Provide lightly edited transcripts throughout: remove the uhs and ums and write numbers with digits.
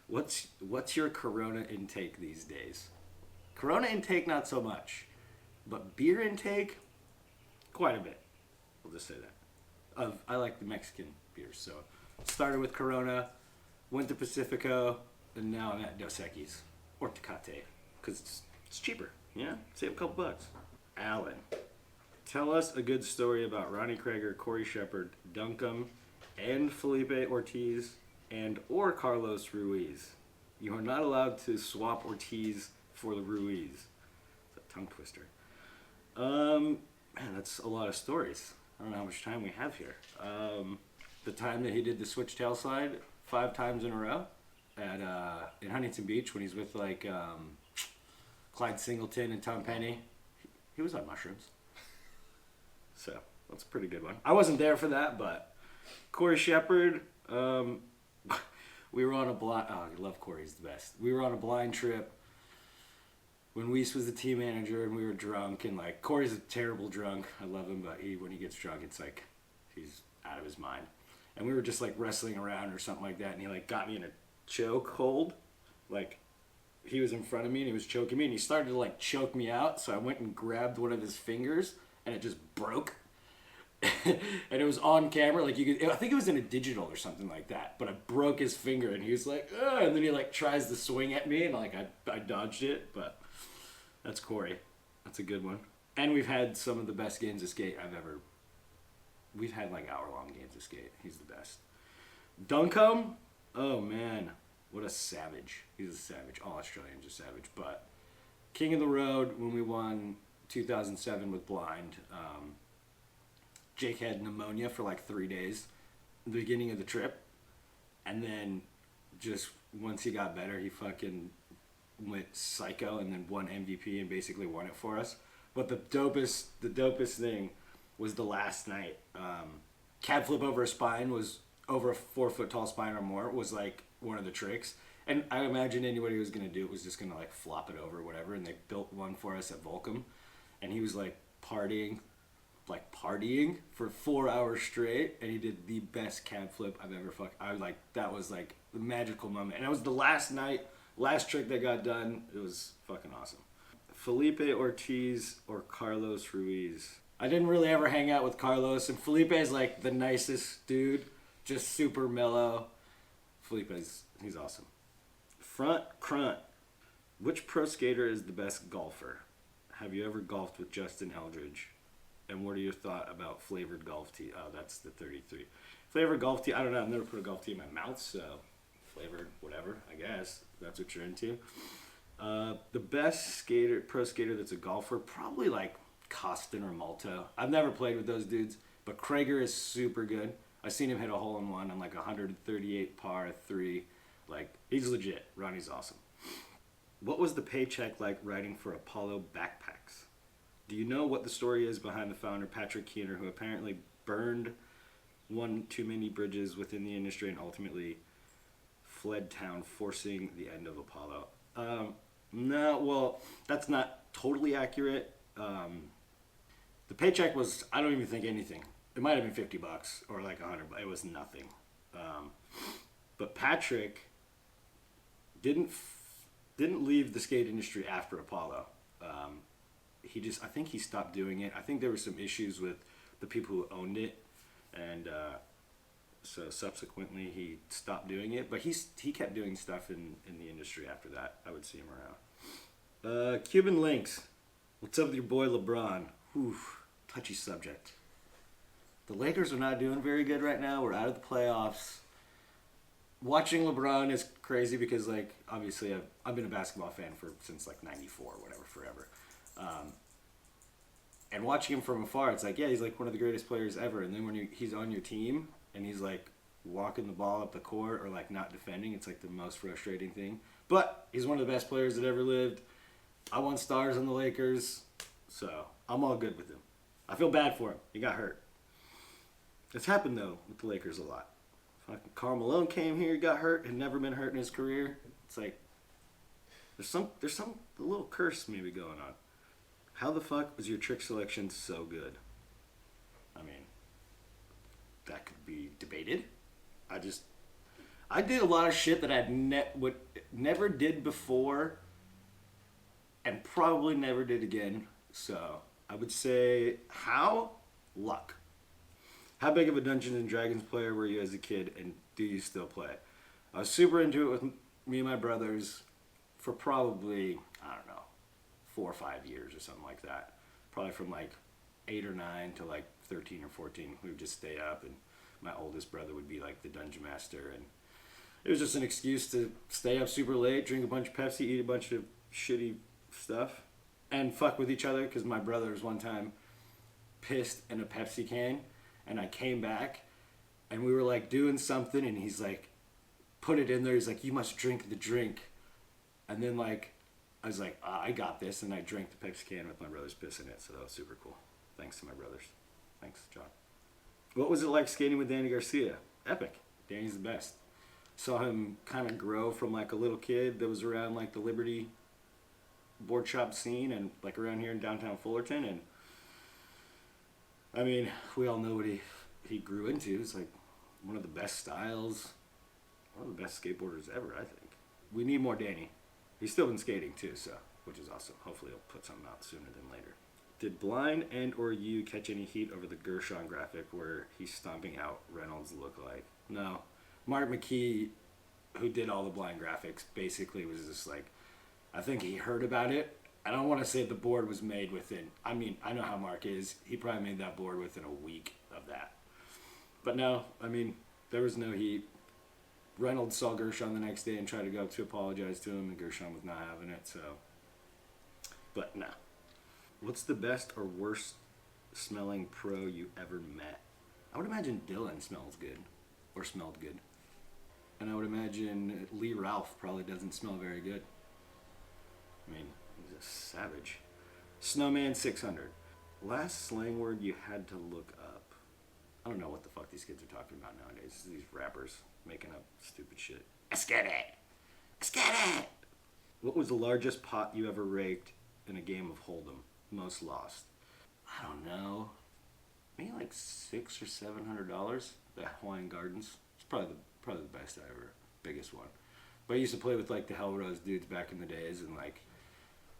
What's your Corona intake these days? Corona intake, not so much, but beer intake, quite a bit. We'll just say that. I like the Mexican beers, so started with Corona, went to Pacifico, and now I'm at Dos Equis or Tecate because it's cheaper. Yeah, save a couple bucks. Alan, tell us a good story about Ronnie Krager, Corey Shepard, Duncombe, and Felipe Ortiz and or Carlos Ruiz. You are not allowed to swap Ortiz for the Ruiz. It's a tongue twister. Man, that's a lot of stories. I don't know how much time we have here. The time that he did the switch tail slide 5 times in a row at in Huntington Beach when he's with like Clyde Singleton and Tom Penny. He was on mushrooms. So that's a pretty good one. I wasn't there for that, but Corey Shepard, we were on a blind. Oh, I love Corey. He's the best. We were on a blind trip when Weiss was the team manager, and we were drunk. And like Corey's a terrible drunk. I love him, but when he gets drunk, it's like he's out of his mind. And we were just like wrestling around or something like that, and he like got me in a choke hold. Like he was in front of me and he was choking me, and he started to like choke me out. So I went and grabbed one of his fingers, and it just broke. And it was on camera, like you could. I think it was in a digital or something like that. But I broke his finger, and he was like, ugh, and then he like tries to swing at me, and like I dodged it. But that's Corey. That's a good one. And we've had some of the best games of skate I've ever. We've had like hour-long games of skate. He's the best. Duncombe, oh man, what a savage. He's a savage. All Australians are savage. But King of the Road when we won 2007 with Blind. Jake had pneumonia for like 3 days at the beginning of the trip. And then just once he got better, he fucking went psycho and then won MVP and basically won it for us. But the dopest thing was the last night. Cab flip over a spine was over a 4 foot tall spine or more was like one of the tricks. And I imagine anybody who was going to do it was just going to like flop it over or whatever. And they built one for us at Volcom. And he was like partying for 4 hours straight, and he did the best cab flip I've ever that was like the magical moment. And it was the last trick that got done. It was fucking awesome. Felipe Ortiz or Carlos Ruiz. I didn't really ever hang out with Carlos, and Felipe is like the nicest dude, just super mellow. He's awesome. Front crunt. Which pro skater is the best golfer? Have you ever golfed with Justin Eldridge? And what are your thoughts about flavored golf tea? Oh, that's the 33. Flavored golf tea, I don't know. I've never put a golf tea in my mouth, so flavored, whatever, I guess. If that's what you're into. The best pro skater that's a golfer, probably like Costin or Malto. I've never played with those dudes, but Krager is super good. I've seen him hit a hole-in-one on like 138 par 3. Like, he's legit. Ronnie's awesome. What was the paycheck like riding for Apollo Backpacks? Do you know what the story is behind the founder, Patrick Keener, who apparently burned one too many bridges within the industry and ultimately fled town, forcing the end of Apollo? No, well, that's not totally accurate. The paycheck was, I don't even think anything. It might have been $50 or like $100, but it was nothing. But Patrick didn't leave the skate industry after Apollo. I think he stopped doing it. I think there were some issues with the people who owned it, and so subsequently he stopped doing it. But he kept doing stuff in the industry after that. I would see him around. Cuban Links. What's up with your boy LeBron? Oof, touchy subject. The Lakers are not doing very good right now. We're out of the playoffs. Watching LeBron is crazy because, like, obviously I've been a basketball fan since like '94 or whatever, forever. And watching him from afar, it's like, yeah, he's like one of the greatest players ever. And then when he's on your team and he's like walking the ball up the court or like not defending, it's like the most frustrating thing. But he's one of the best players that ever lived. I want stars on the Lakers, so I'm all good with him. I feel bad for him. He got hurt. It's happened though with the Lakers a lot. Fucking Karl Malone came here, got hurt, had never been hurt in his career. It's like there's some a little curse maybe going on. How the fuck was your trick selection so good? I mean, that could be debated. I did a lot of shit that would never did before, and probably never did again. So I would say how luck. How big of a Dungeons and Dragons player were you as a kid, and do you still play? I was super into it with me and my brothers for probably, I don't know, 4 or 5 years or something like that. Probably from like 8 or 9 to like 13 or 14. We would just stay up, and my oldest brother would be like the dungeon master, and it was just an excuse to stay up super late, drink a bunch of Pepsi, eat a bunch of shitty stuff, and fuck with each other. Because my brothers one time pissed in a Pepsi can, and I came back, and we were like doing something, and he's like, put it in there. He's like, you must drink the drink. And then like, I was like, I got this, and I drank the Pepsi can with my brother's piss in it. So that was super cool. Thanks to my brothers. Thanks, John. What was it like skating with Danny Garcia? Epic. Danny's the best. Saw him kind of grow from like a little kid that was around like the Liberty board shop scene and like around here in downtown Fullerton. And I mean, we all know what he grew into. It's like one of the best styles, one of the best skateboarders ever, I think. We need more Danny. He's still been skating too, so which is awesome. Hopefully he'll put something out sooner than later. Did Blind and or you catch any heat over the Gershon graphic where he's stomping out Reynolds look like? No. Mark McKee, who did all the Blind graphics, basically was just like, I think he heard about it. I don't want to say the board was made within, I mean, I know how Mark is. He probably made that board within a week of that. But no, I mean, there was no heat. Reynolds saw Gershon the next day and tried to go up to apologize to him, and Gershon was not having it, so. But no. What's the best or worst smelling pro you ever met? I would imagine Dylan smells good, or smelled good. And I would imagine Lee Ralph probably doesn't smell very good. I mean, he's a savage. Snowman 600. Last slang word you had to look up. I don't know what the fuck these kids are talking about nowadays. These rappers making up stupid shit. Let's get it! Let's get it! What was the largest pot you ever raked in a game of Hold'em? Most lost? I don't know. Maybe like $600 or $700. The Hawaiian Gardens. It's probably the best I ever, biggest one. But I used to play with like the Hell Rose dudes back in the days, and like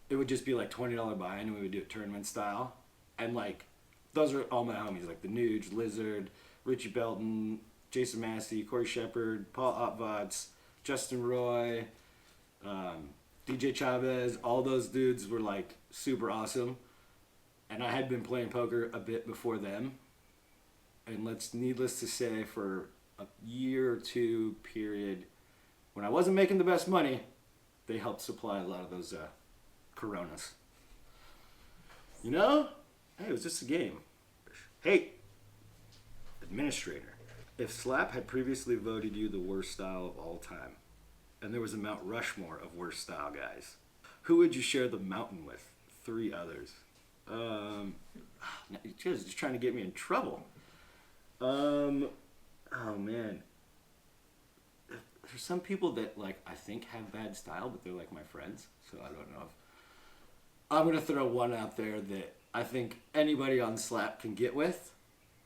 it would just be like $20 buy-in, and we would do it tournament style. And like those are all my homies, like the Nuge, Lizard, Richie Belton, Jason Massey, Corey Shepard, Paul Opvatz, Justin Roy, DJ Chavez. All those dudes were like super awesome, and I had been playing poker a bit before them. And needless to say, for a year or two period, when I wasn't making the best money, they helped supply a lot of those Coronas. You know? Hey, it was just a game. Hey, administrator. If Slap had previously voted you the worst style of all time, and there was a Mount Rushmore of worst style guys, who would you share the mountain with? 3 others. You guys are just trying to get me in trouble. Oh man. There's some people that like I think have bad style, but they're like my friends, so I don't know if I'm gonna throw one out there that I think anybody on Slap can get with.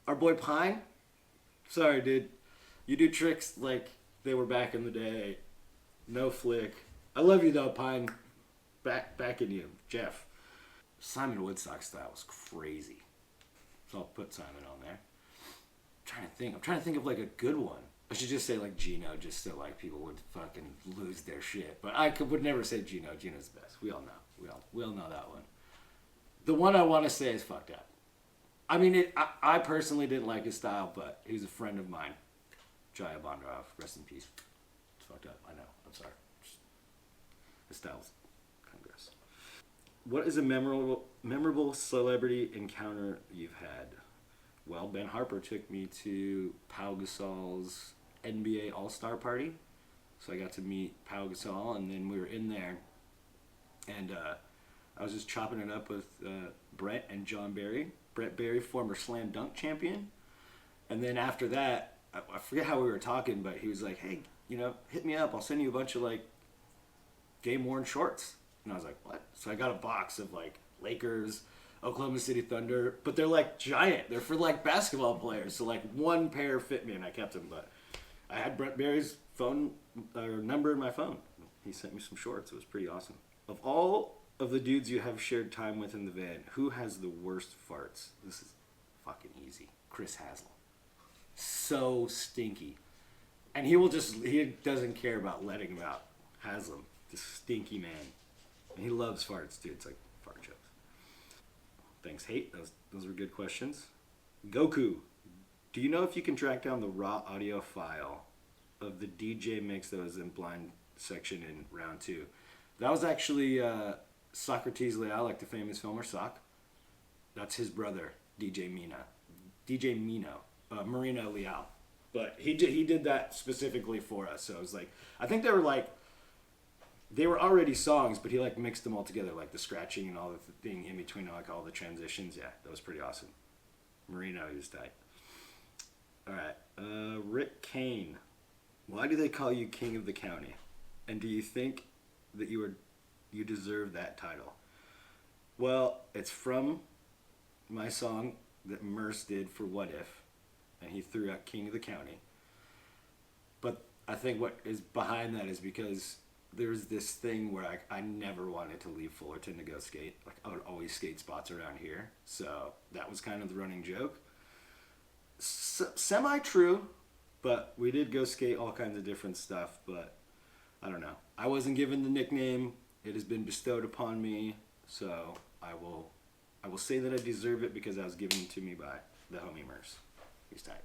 Our boy Pine. Sorry, dude. You do tricks like they were back in the day. No flick. I love you though, Pine. Back in you, Jeff. Simon Woodstock style was crazy. So I'll put Simon on there. I'm trying to think of like a good one. I should just say like Gino, just so like people would fucking lose their shit. But would never say Gino. Gino's the best. We all know. We all know that one. The one I want to say is fucked up. I mean, I personally didn't like his style, but he was a friend of mine. Jaya Bondurov, rest in peace. It's fucked up. I know. I'm sorry. His style's kind of gross. What is a memorable celebrity encounter you've had? Well, Ben Harper took me to Pau Gasol's NBA All-Star party. So I got to meet Pau Gasol, and then we were in there, and I was just chopping it up with Brett and John Barry. Brett Barry, former slam dunk champion. And then after that, I forget how we were talking, but he was like, hey, hit me up. I'll send you a bunch of, like, game-worn shorts. And I was like, what? So I got a box of, like, Lakers, Oklahoma City Thunder, but they're, like, giant. They're for, like, basketball players. So, like, one pair fit me, and I kept them. But I had Brett Barry's phone or number in my phone. He sent me some shorts. It was pretty awesome. Of all of the dudes you have shared time with in the van, who has the worst farts? This is fucking easy. Chris Haslam. So stinky. And he doesn't care about letting him out. Haslam, this stinky man. And he loves farts, dude. It's like fart jokes. Thanks, Hate. Those were good questions. Goku, do you know if you can track down the raw audio file of the DJ mix that was in blind section in round 2? That was actually Socrates Leal, like the famous filmer Sock. That's his brother, DJ Marino Leal. But he did that specifically for us. So it was like, I think they were already songs, but he like mixed them all together, like the scratching and all the thing in between, like all the transitions. Yeah, that was pretty awesome. Marino, he was tight. All right, Rick Kane. Why do they call you King of the County? And do you think that you deserve that title? Well, it's from my song that Merce did for What If, and he threw out King of the County. But I think what is behind that is because there's this thing where I never wanted to leave Fullerton to go skate. Like, I would always skate spots around here. So that was kind of the running joke. Semi-true, but we did go skate all kinds of different stuff. But I don't know. I wasn't given the nickname. It has been bestowed upon me. So I will say that I deserve it because I was given to me by the homie Merce. He's tight.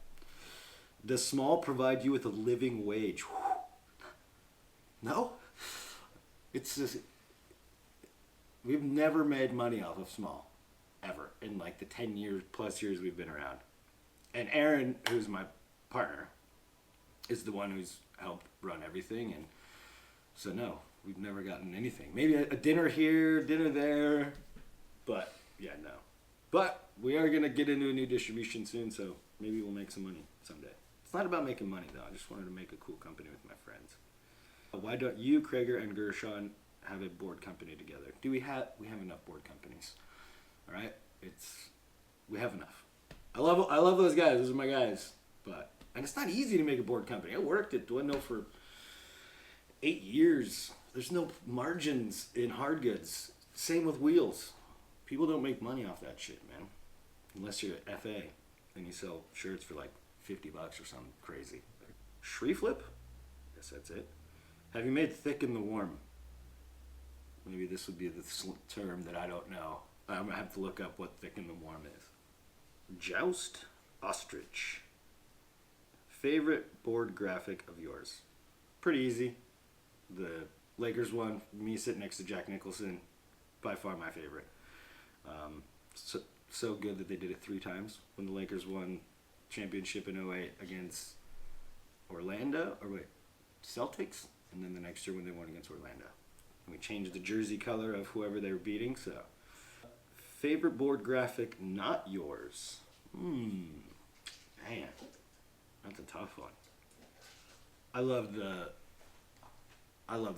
Does Small provide you with a living wage? No. It's just, we've never made money off of Small, ever, in like the 10 years plus years we've been around. And Aaron, who's my partner, is the one who's helped run everything. And so no, we've never gotten anything. Maybe a dinner here, dinner there, but yeah, no. But we are going to get into a new distribution soon, so maybe we'll make some money someday. It's not about making money, though. I just wanted to make a cool company with my friends. Why don't you, Krager, and Gershon have a board company together? We have enough board companies. All right? We have enough. I love those guys. Those are my guys. And it's not easy to make a board company. I worked at Dwendo for 8 years. There's no margins in hard goods. Same with wheels. People don't make money off that shit, man. Unless you're at FA and you sell shirts for like $50 or something crazy. Shree flip? Guess that's it. Have you made thick in the warm? Maybe this would be the term that I don't know. I'm going to have to look up what thick in the warm is. Joust Ostrich. Favorite board graphic of yours? Pretty easy. The Lakers one, me sitting next to Jack Nicholson, by far my favorite. So good that they did it 3 times. When the Lakers won championship in 2008 against Celtics, and then the next year when they won against Orlando. And we changed the jersey color of whoever they were beating, so. Favorite board graphic not yours? Man, that's a tough one. I love the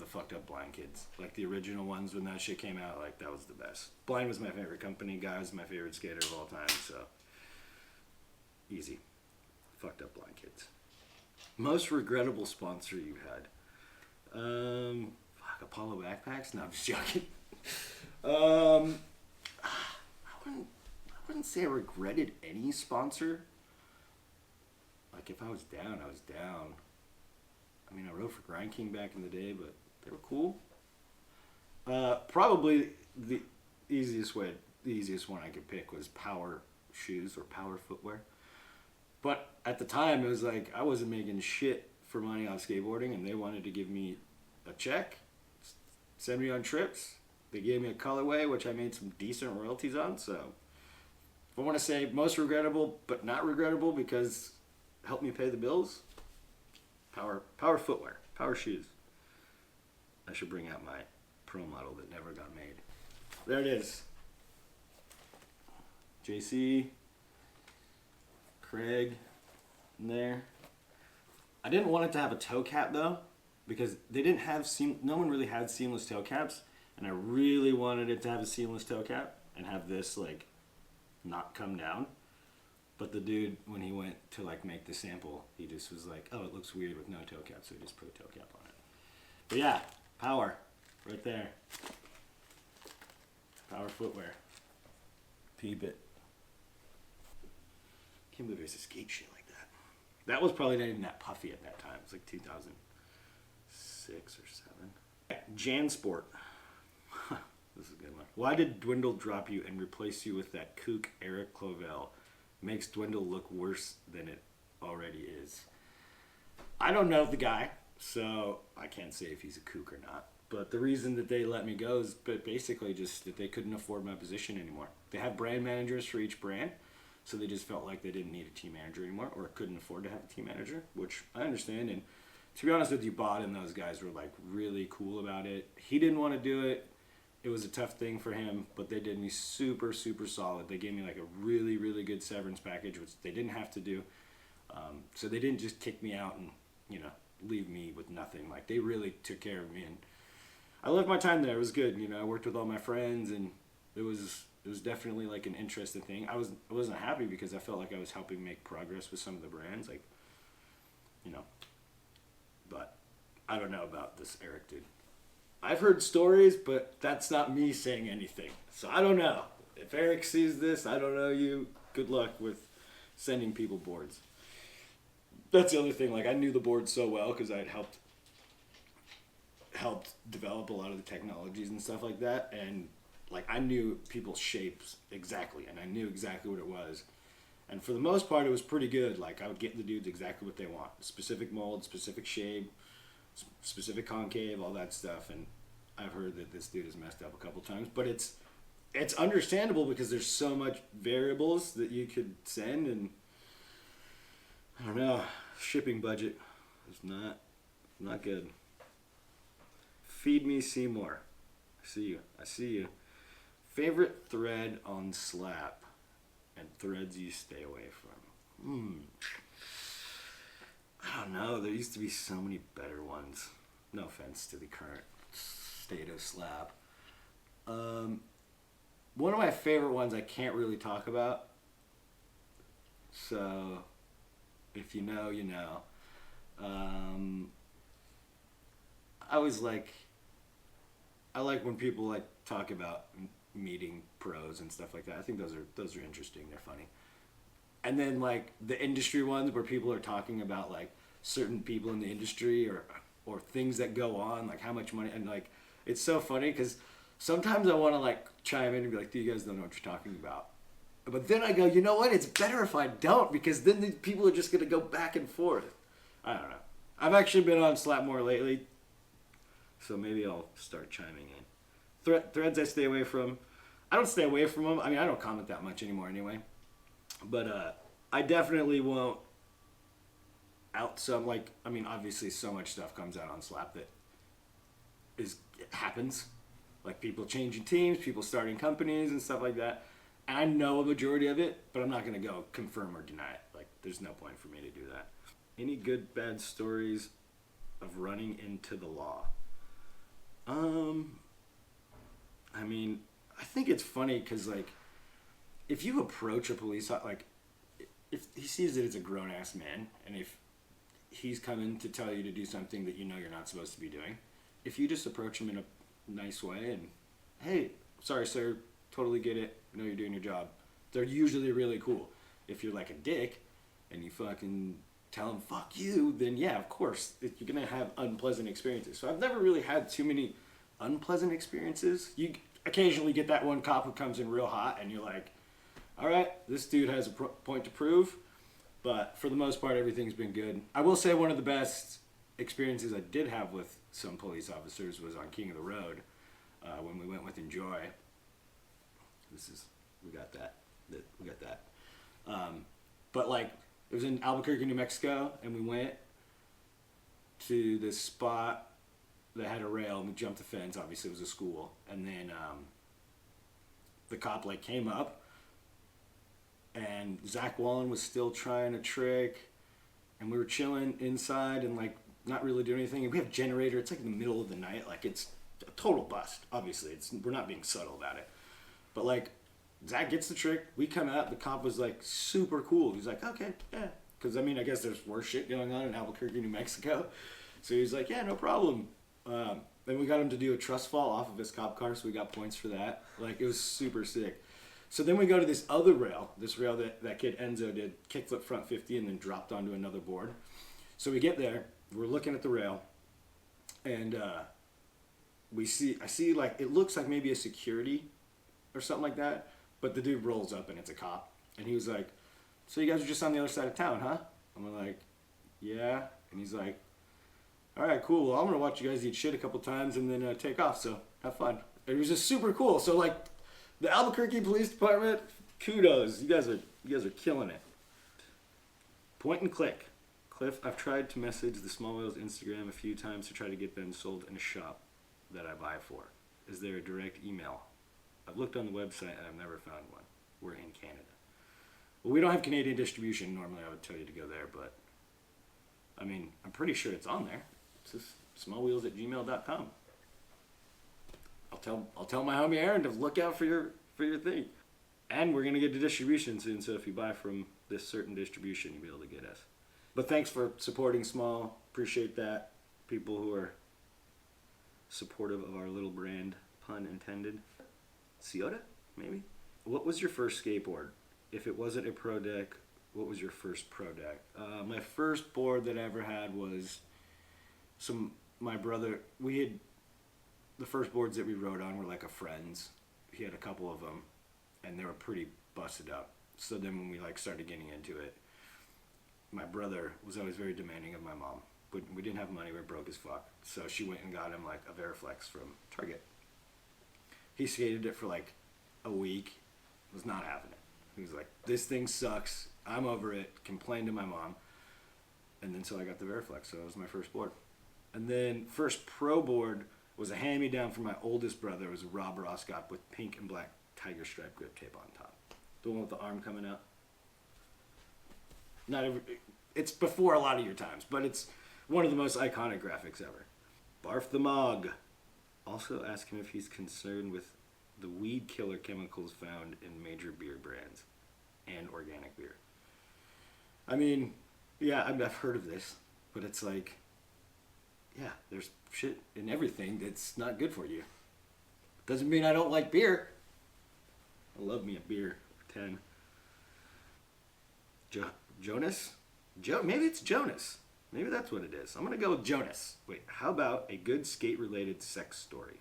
fucked up Blind Kids. Like the original ones when that shit came out, like that was the best. Blind was my favorite company. Guy was my favorite skater of all time, so easy. Fucked up Blind Kids. Most regrettable sponsor you had? Apollo Backpacks? No, I'm just joking. I wouldn't say I regretted any sponsor. Like if I was down, I was down. I mean, I rode for Grind King back in the day, but they were cool. Probably the easiest one I could pick was Power Shoes or Power Footwear. But at the time, it was like I wasn't making shit for money on skateboarding, and they wanted to give me a check, send me on trips. They gave me a colorway, which I made some decent royalties on. So if I want to say most regrettable, but not regrettable because it helped me pay the bills, Power Footwear, Power Shoes. I should bring out my pro model that never got made. There it is. JC, Craig, in there. I didn't want it to have a toe cap though, because they didn't have no one really had seamless toe caps, and I really wanted it to have a seamless toe cap and have this like not come down. But the dude, when he went to like make the sample, he just was like, "Oh, it looks weird with no toe cap," so he just put a toe cap on it. But yeah, power, right there. Power footwear. Peep it. Can't believe there's a skate shit like that. That was probably not even that puffy at that time. It was like 2006 or 7. Jansport. This is a good one. Why did Dwindle drop you and replace you with that kook Eric Clovell? Makes Dwindle look worse than it already is. I don't know the guy, so I can't say if he's a kook or not. But the reason that they let me go is basically just that they couldn't afford my position anymore. They have brand managers for each brand, so they just felt like they didn't need a team manager anymore or couldn't afford to have a team manager, which I understand. And to be honest with you, Bod and those guys were like really cool about it. He didn't want to do it. It was a tough thing for him, but they did me super, super solid. They gave me like a really, really good severance package, which they didn't have to do. So they didn't just kick me out and, leave me with nothing. Like, they really took care of me, and I loved my time there. It was good. I worked with all my friends, and it was definitely like an interesting thing. I wasn't happy because I felt like I was helping make progress with some of the brands, like, but I don't know about this Eric dude. I've heard stories, but that's not me saying anything. So I don't know. If Eric sees this, I don't know you. Good luck with sending people boards. That's the other thing. Like, I knew the board so well because I had helped develop a lot of the technologies and stuff like that. And, like, I knew people's shapes exactly, and I knew exactly what it was. And for the most part, it was pretty good. Like, I would get the dudes exactly what they want. Specific mold, specific shape, specific concave, all that stuff. And I've heard that this dude has messed up a couple times, but it's understandable because there's so much variables that you could send, and I don't know, shipping budget is not good. Feed me Seymour. I see you. Favorite thread on Slap and threads you stay away from. I don't know. There used to be so many better ones. No offense to the current state of Slap. One of my favorite ones I can't really talk about. So, if you know, you know. I like when people like talk about meeting pros and stuff like that. I think those are interesting. They're funny. And then like the industry ones where people are talking about like certain people in the industry or things that go on, like how much money, and like it's so funny because sometimes I want to like chime in and be like, "You guys don't know what you're talking about." But then I go, you know what? It's better if I don't, because then the people are just gonna go back and forth. I don't know. I've actually been on Slap more lately, so maybe I'll start chiming in. Threads I stay away from. I don't stay away from them. I mean, I don't comment that much anymore anyway. But I definitely won't out some, like, I mean, obviously so much stuff comes out on Slap that it happens. Like people changing teams, people starting companies and stuff like that. And I know a majority of it, but I'm not going to go confirm or deny it. Like, there's no point for me to do that. Any good, bad stories of running into the law? I mean, I think it's funny because, like, if you approach a police, like, if he sees that it's a grown-ass man, and if he's coming to tell you to do something that you know you're not supposed to be doing, if you just approach him in a nice way and, hey, sorry, sir, totally get it, I know you're doing your job, they're usually really cool. If you're like a dick and you fucking tell him, fuck you, then yeah, of course, you're going to have unpleasant experiences. So I've never really had too many unpleasant experiences. You occasionally get that one cop who comes in real hot and you're like, all right, this dude has a point to prove. But for the most part, everything's been good. I will say one of the best experiences I did have with some police officers was on King of the Road when we went with Enjoy. We got that. But like, it was in Albuquerque, New Mexico, and we went to this spot that had a rail, and we jumped the fence. Obviously, it was a school, and then the cop like came up, and Zach Wallen was still trying a trick, and we were chilling inside and like not really doing anything. And we have a generator. It's like in the middle of the night. Like, it's a total bust. Obviously, we're not being subtle about it, but like, Zach gets the trick. We come out. The cop was like super cool. He's like, okay, yeah. Because I mean, I guess there's worse shit going on in Albuquerque, New Mexico. So he's like, yeah, no problem. Then we got him to do a trust fall off of his cop car, so we got points for that. Like, it was super sick. So then we go to this other rail, that kid Enzo did, kickflip front 50 and then dropped onto another board. So we get there, we're looking at the rail, and I see like, it looks like maybe a security or something like that, but the dude rolls up and it's a cop. And he was like, so you guys are just on the other side of town, huh? I'm like, yeah. And he's like, all right, cool. Well, I'm going to watch you guys eat shit a couple times and then take off, so have fun. And it was just super cool. So, like, the Albuquerque Police Department, kudos. You guys are killing it. Point and click. Cliff, I've tried to message the Small Whales Instagram a few times to try to get them sold in a shop that I buy for. Is there a direct email? I've looked on the website and I've never found one. We're in Canada. Well, we don't have Canadian distribution. Normally I would tell you to go there, but I mean, I'm pretty sure it's on there. It's just smallwheels@gmail.com. I'll tell my homie Aaron to look out for your thing. And we're gonna get to distribution soon, so if you buy from this certain distribution, you'll be able to get us. But thanks for supporting Small. Appreciate that. People who are supportive of our little brand, pun intended. Ciota, maybe? What was your first skateboard? If it wasn't a pro deck, what was your first pro deck? My first board that I ever had was my brother, the first boards that we rode on were like a friend's. He had a couple of them, and they were pretty busted up. So then when we like started getting into it, my brother was always very demanding of my mom. But we didn't have money, we were broke as fuck. So she went and got him like a Veriflex from Target. He skated it for like a week, was not having it. He was like, this thing sucks, I'm over it, complained to my mom. And then so I got the Veriflex, so that was my first board. And then first pro board was a hand-me-down from my oldest brother. It was a Rob Roscott with pink and black tiger stripe grip tape on top. The one with the arm coming out. It's before a lot of your times, but it's one of the most iconic graphics ever. Barf the Mog. Also ask him if he's concerned with the weed killer chemicals found in major beer brands and organic beer. I mean, yeah, I've heard of this, but it's like, yeah, there's shit in everything that's not good for you. Doesn't mean I don't like beer. I love me a beer. 10. Jonas? Maybe it's Jonas. Maybe that's what it is. I'm going to go with Jonas. Wait, how about a good skate-related sex story?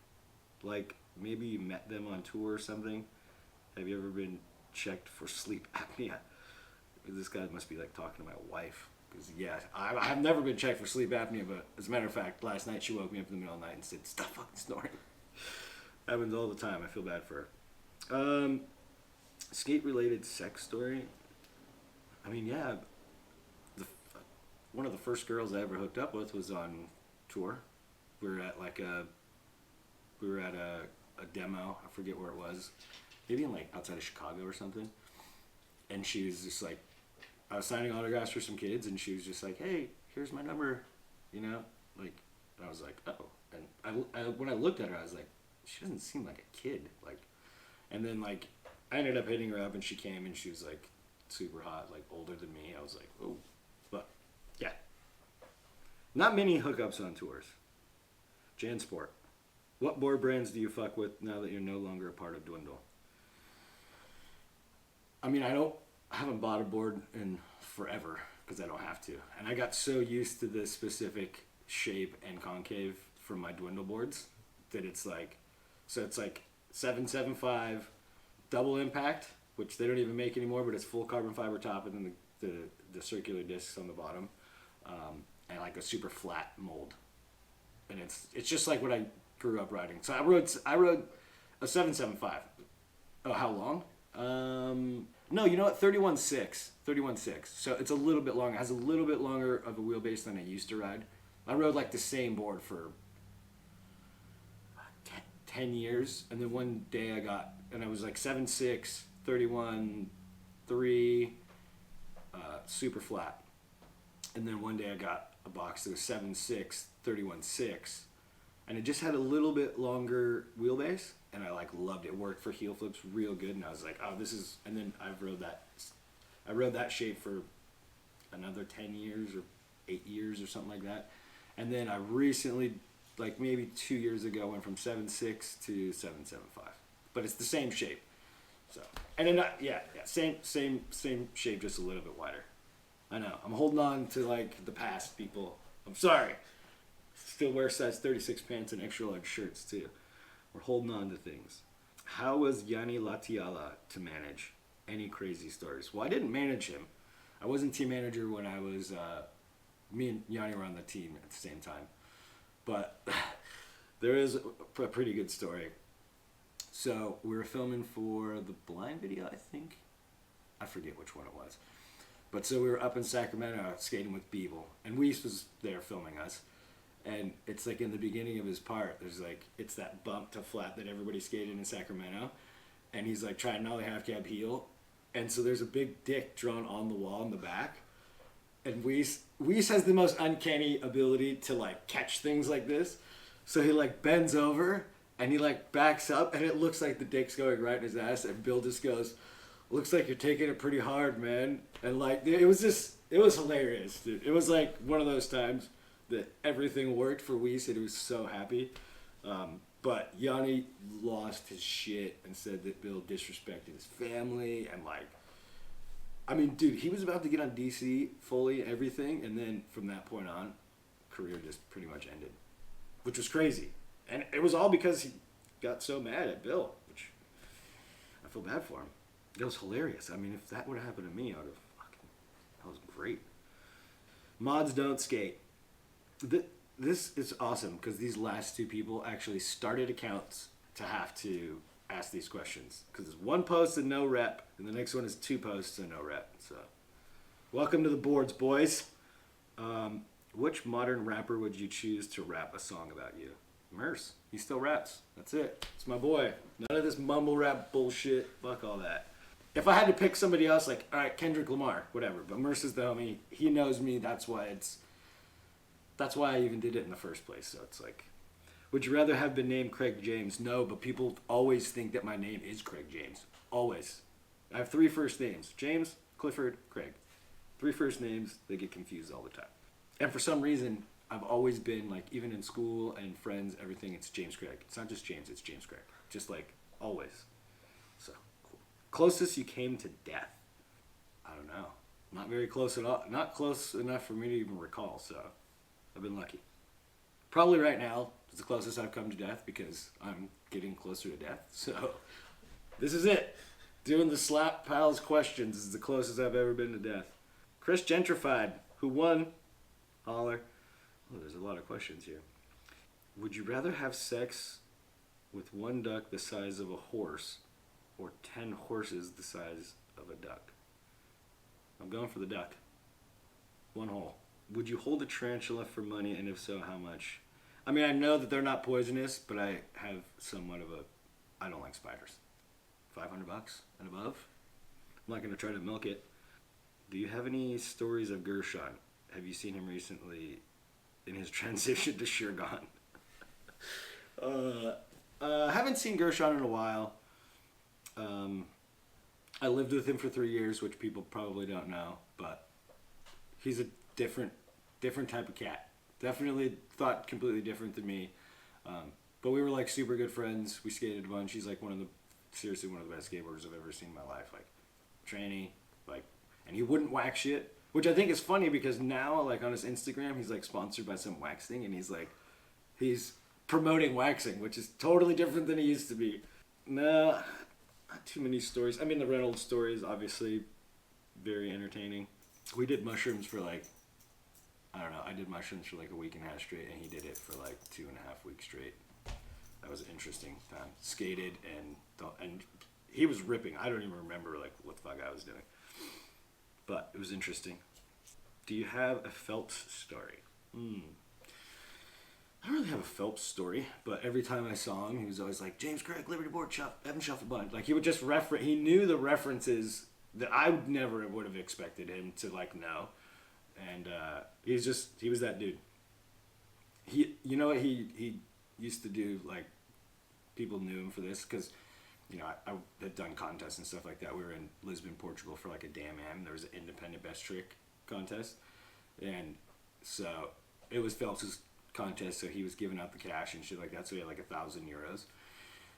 Like, maybe you met them on tour or something? Have you ever been checked for sleep apnea? This guy must be like talking to my wife. Because, yeah, I've never been checked for sleep apnea, but as a matter of fact, last night she woke me up in the middle of the night and said, stop fucking snoring. Happens all the time. I feel bad for her. Skate-related sex story? I mean, yeah, one of the first girls I ever hooked up with was on tour. We were at a demo. I forget where it was. Maybe in like outside of Chicago or something. And she was just like, I was signing autographs for some kids, and she was just like, "Hey, here's my number," you know. Like, I was like, "Oh." And I when I looked at her, I was like, "She doesn't seem like a kid." Like, and then like I ended up hitting her up, and she came, and she was like super hot, like older than me. I was like, "Oh," but yeah, not many hookups on tours. JanSport, what board brands do you fuck with now that you're no longer a part of Dwindle? I mean, I haven't bought a board in forever because I don't have to. And I got so used to the specific shape and concave from my Dwindle boards that it's like 775 double impact, which they don't even make anymore, but it's full carbon fiber top and then the circular discs on the bottom, and like a super flat mold. And it's just like what I grew up riding. So I rode a 775. Oh, how long? No, you know what? 31.6. So it's a little bit longer. It has a little bit longer of a wheelbase than I used to ride. I rode like the same board for 10 years. And then one day I was like 7.6, 31.3, super flat. And then one day I got a box that was 7.6, 31.6. and it just had a little bit longer wheelbase, and I like loved it. It worked for heel flips real good, and I was like, oh, this is. And then I rode that shape for another 10 years or 8 years or something like that, and then I recently, like maybe 2 years ago, went from 7.6 to 7.75, but it's the same shape. So, and then same shape, just a little bit wider. I know I'm holding on to like the past, people. I'm sorry. Still wear size 36 pants and extra large shirts too. We're holding on to things. How was Yanni Latiala to manage? Any crazy stories? Well, I didn't manage him. I wasn't team manager when I was. Me and Yanni were on the team at the same time, but there is a pretty good story. So we were filming for the Blind video, I think. I forget which one it was. But so we were up in Sacramento skating with Beeble, and Weiss was there filming us. And it's like in the beginning of his part, there's like, it's that bump to flat that everybody skated in Sacramento. And he's like trying all the half cab heel. And so there's a big dick drawn on the wall in the back. And Weiss has the most uncanny ability to like catch things like this. So he like bends over and he like backs up, and it looks like the dick's going right in his ass. And Bill just goes, looks like you're taking it pretty hard, man. And like, it was hilarious, dude. It was like one of those times that everything worked for Weiss, and he was so happy. But Yanni lost his shit and said that Bill disrespected his family, and like, I mean, dude, he was about to get on DC fully, everything, and then from that point on, career just pretty much ended, which was crazy. And it was all because he got so mad at Bill, which I feel bad for him. It was hilarious. I mean, if that would have happened to me, I would have fucking, that was great. Mods don't skate. This is awesome because these last two people actually started accounts to have to ask these questions, because it's one post and no rep, and the next one is 2 posts and no rep. So welcome to the boards, boys. Which modern rapper would you choose to rap a song about you? Merce. He still raps. That's it. It's my boy. None of this mumble rap bullshit. Fuck all that. If I had to pick somebody else, like, all right, Kendrick Lamar, whatever, but Merce is the homie. He knows me. That's why I even did it in the first place. So it's like, would you rather have been named Craig James? No, but people always think that my name is Craig James. Always. I have 3 first names. James, Clifford, Craig. 3 first names. They get confused all the time. And for some reason, I've always been, like, even in school and friends, everything, it's James Craig. It's not just James, it's James Craig. Just, like, always. So, cool. Closest you came to death? I don't know. Not very close at all. Not close enough for me to even recall, so I've been lucky. Probably right now is the closest I've come to death, because I'm getting closer to death. So, this is it. Doing the Slap Pals questions is the closest I've ever been to death. Chris Gentrified, who won? Holler. Oh, there's a lot of questions here. Would you rather have sex with 1 duck the size of a horse or 10 horses the size of a duck? I'm going for the duck. 1 hole. Would you hold a tarantula for money, and if so, how much? I mean, I know that they're not poisonous, but I have somewhat of I don't like spiders. $500 and above? I'm not going to try to milk it. Do you have any stories of Gershon? Have you seen him recently in his transition to Shirgan? I haven't seen Gershon in a while. I lived with him for 3 years, which people probably don't know, but he's a different type of cat. Definitely thought completely different than me. But we were like super good friends. We skated a bunch. He's like seriously one of the best skateboarders I've ever seen in my life. Like, tranny, like, and he wouldn't wax shit. Which I think is funny, because now, like, on his Instagram, he's, like, sponsored by some wax thing, and he's promoting waxing, which is totally different than he used to be. No, not too many stories. I mean, the Reynolds story is obviously very entertaining. We did mushrooms for, like, I don't know, I did mushrooms for, like, a week and a half straight, and he did it for, like, 2.5 weeks straight. That was an interesting time. Skated, and he was ripping. I don't even remember, like, what the fuck I was doing. But it was interesting. Do you have a Phelps story? I don't really have a Phelps story, but every time I saw him, he was always like, James Craig, Liberty Board, Evan Shufflebund. Like, he would just he knew the references that I never would have expected him to, like, know. And he was that dude. You know what, he used to do like, people knew him for this because, I had done contests and stuff like that. We were in Lisbon, Portugal for like a Damn Am. There was an independent best trick contest, and so it was Phelps's contest. So he was giving out the cash and shit like that. So he had like 1,000 euros,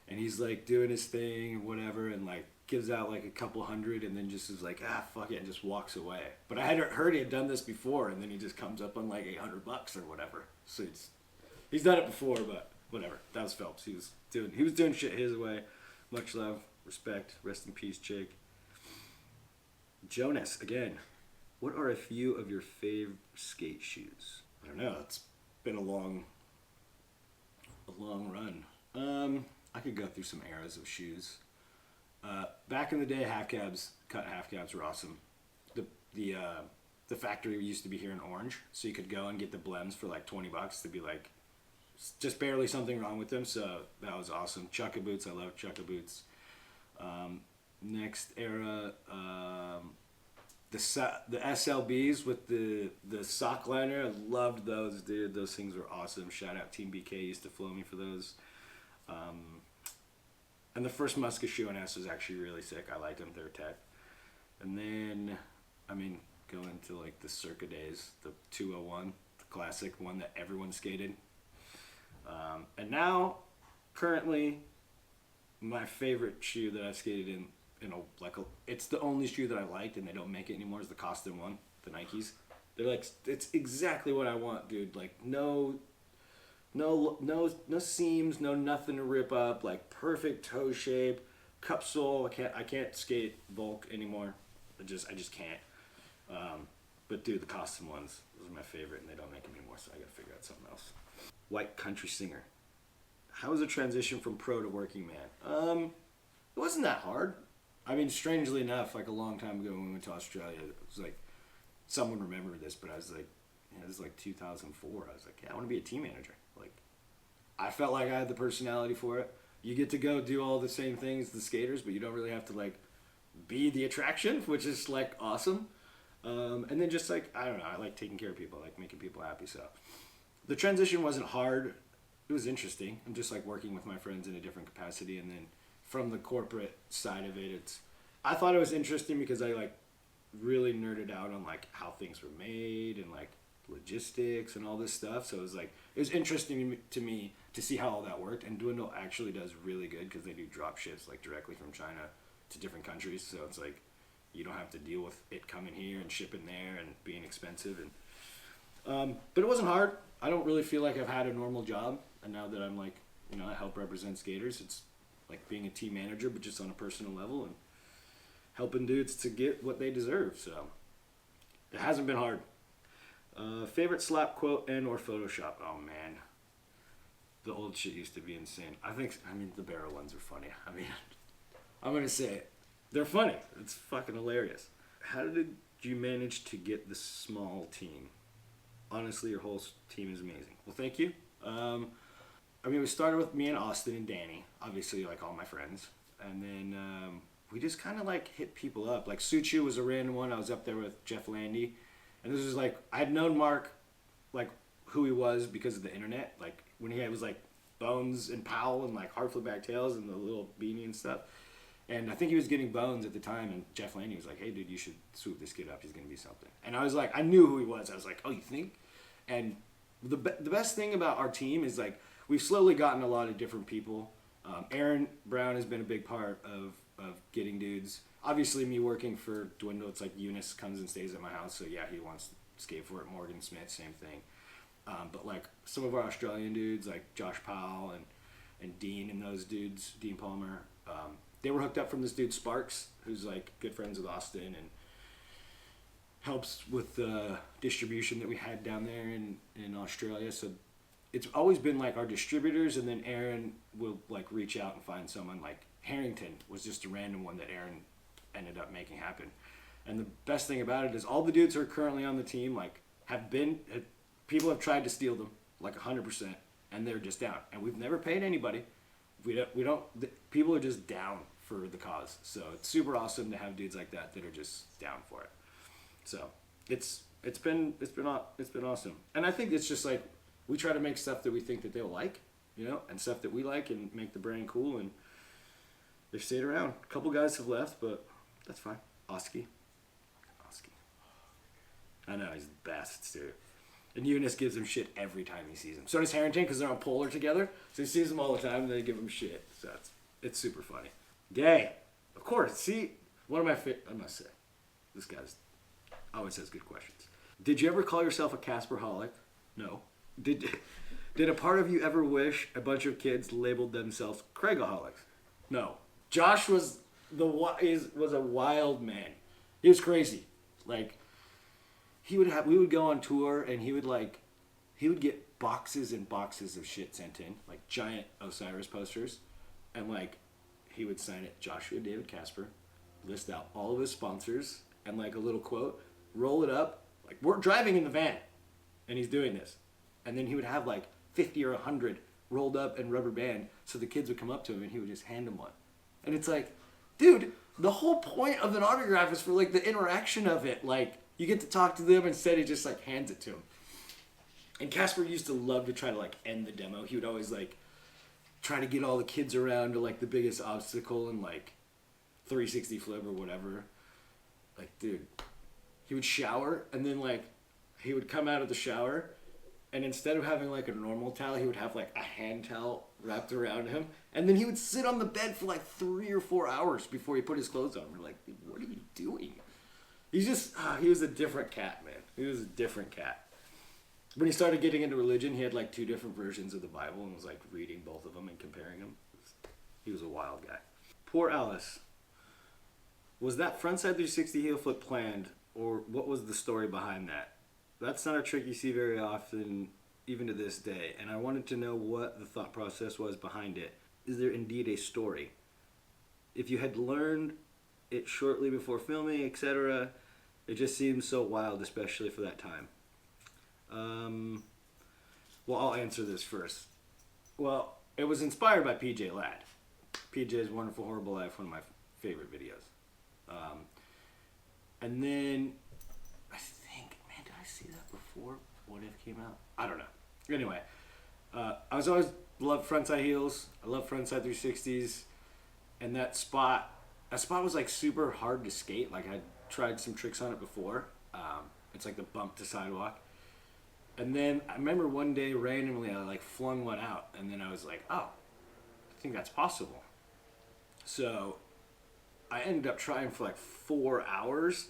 and he's like doing his thing and whatever, and like gives out like a couple hundred, and then just is like, fuck it, and just walks away. But I had heard he had done this before, and then he just comes up on like $800 or whatever. So he's done it before, but whatever. That was Phelps. He was doing shit his way. Much love, respect, rest in peace, Jake. Jonas, again, what are a few of your fave skate shoes? I don't know. It's been a long run. I could go through some eras of shoes. Back in the day, cut half cabs were awesome. The factory used to be here in Orange, so you could go and get the blems for like $20 to be like just barely something wrong with them. So that was awesome. Chukka boots, I love Chukka boots. Next era, the SLBs with the sock liner, I loved those, dude. Those things were awesome. Shout out Team BK, used to flow me for those. And the first Muska shoe on S was actually really sick. I liked them. They were tech. And then, going to like the Circa days, the 201, the classic one that everyone skated. And now, currently, my favorite shoe that I've skated in, it's the only shoe that I liked, and they don't make it anymore, is the Costin one, the Nikes. They're like, it's exactly what I want, dude. Like, no seams, no nothing to rip up, like perfect toe shape, cup sole. I can't skate Volk anymore. I just can't. But dude, the Costin ones, those are my favorite, and they don't make them anymore, so I gotta figure out something else. White country singer. How was the transition from pro to working man? It wasn't that hard. Strangely enough, like a long time ago when we went to Australia, it was like, someone remembered this, but I was like, this is like 2004. I was like, yeah, I want to be a team manager. Like, I felt like I had the personality for it. You get to go do all the same things as the skaters, but you don't really have to like be the attraction, which is like awesome. And then just like, I don't know, I like taking care of people, I like making people happy. So the transition wasn't hard. It was interesting. I'm just like working with my friends in a different capacity. And then from the corporate side of it, I thought it was interesting because I like really nerded out on like how things were made and like logistics and all this stuff. So it was interesting to me to see how all that worked. And Dwindle actually does really good because they do drop ships like directly from China to different countries. So it's like you don't have to deal with it coming here and shipping there and being expensive. And but it wasn't hard. I don't really feel like I've had a normal job. And now that I'm like, I help represent skaters, it's like being a team manager, but just on a personal level and helping dudes to get what they deserve. So it hasn't been hard. Favorite slap quote and or Photoshop? Oh man, the old shit used to be insane. The barrel ones are funny. I'm gonna say it. They're funny. It's fucking hilarious. How did you manage to get the small team? Honestly, your whole team is amazing. Well, thank you. We started with me and Austin and Danny, obviously like all my friends, and then we just kind of like hit people up. Like Suchu was a random one. I was up there with Jeff Landy, and this was like, I had known Mark, like who he was because of the internet. Like when he was like Bones and Powell and like Hard Flip Back Tails and the little beanie and stuff. And I think he was getting Bones at the time, and Jeff Landy was like, hey dude, you should swoop this kid up. He's gonna be something. And I was like, I knew who he was. I was like, oh, you think? And the best thing about our team is like, we've slowly gotten a lot of different people. Aaron Brown has been a big part of getting dudes. Obviously, me working for Dwindle, it's like Eunice comes and stays at my house, so yeah, he wants to skate for it. Morgan Smith, same thing. But like some of our Australian dudes, like Josh Powell and Dean and those dudes, Dean Palmer, they were hooked up from this dude Sparks, who's like good friends with Austin and helps with the distribution that we had down there in Australia. So it's always been like our distributors, and then Aaron will like reach out and find someone. Like Harrington was just a random one that Aaron ended up making happen. And the best thing about it is all the dudes who are currently on the team like people have tried to steal them like 100%, and they're just down. And we've never paid anybody. People are just down for the cause. So it's super awesome to have dudes like that are just down for it. So it's been awesome. And I think it's just like, we try to make stuff that we think that they'll like, you know, and stuff that we like and make the brand cool. And they've stayed around. A couple guys have left, but that's fine. Oski. I know, he's the best, dude. And Eunice gives him shit every time he sees him. So does Harrington, because they're on Polar together. So he sees them all the time, and they give him shit. So it's super funny. Gay. Of course. See, one of my favorite... I must say, this guy's always has good questions. Did you ever call yourself a Casperholic? No. Did a part of you ever wish a bunch of kids labeled themselves Craigaholics? No. Josh was a wild man. He was crazy. Like, we would go on tour, and he would get boxes and boxes of shit sent in, like giant Osiris posters, and like he would sign it Joshua David Casper, list out all of his sponsors, and like a little quote, roll it up, like we're driving in the van, and he's doing this, and then he would have like 50 or 100 rolled up and rubber band, so the kids would come up to him and he would just hand them one, and it's like, dude, the whole point of an autograph is for like the interaction of it, like. You get to talk to them, instead he just like hands it to him. And Casper used to love to try to like end the demo. He would always like try to get all the kids around to like the biggest obstacle and like 360 flip or whatever. Like, dude, he would shower, and then like he would come out of the shower, and instead of having like a normal towel, he would have like a hand towel wrapped around him, and then he would sit on the bed for like 3 or 4 hours before he put his clothes on. We're like, dude, what are you doing? He's just, he was a different cat, man. He was a different cat. When he started getting into religion, he had like 2 different versions of the Bible and was like reading both of them and comparing them. He was a wild guy. Poor Alice. Was that frontside 360 heel flip planned, or what was the story behind that? That's not a trick you see very often, even to this day, and I wanted to know what the thought process was behind it. Is there indeed a story? If you had learned it shortly before filming, etc., it just seems so wild, especially for that time. Well, I'll answer this first. Well, it was inspired by PJ Ladd. PJ's Wonderful Horrible Life, one of my favorite videos. And then, I think, man, did I see that before What If came out? I don't know. Anyway, I was always loved frontside heels. I love frontside 360s. And that spot was like super hard to skate. Like, I tried some tricks on it before. It's like the bump to sidewalk. And then I remember one day randomly I like flung one out, and then I was like, oh, I think that's possible. So I ended up trying for like 4 hours,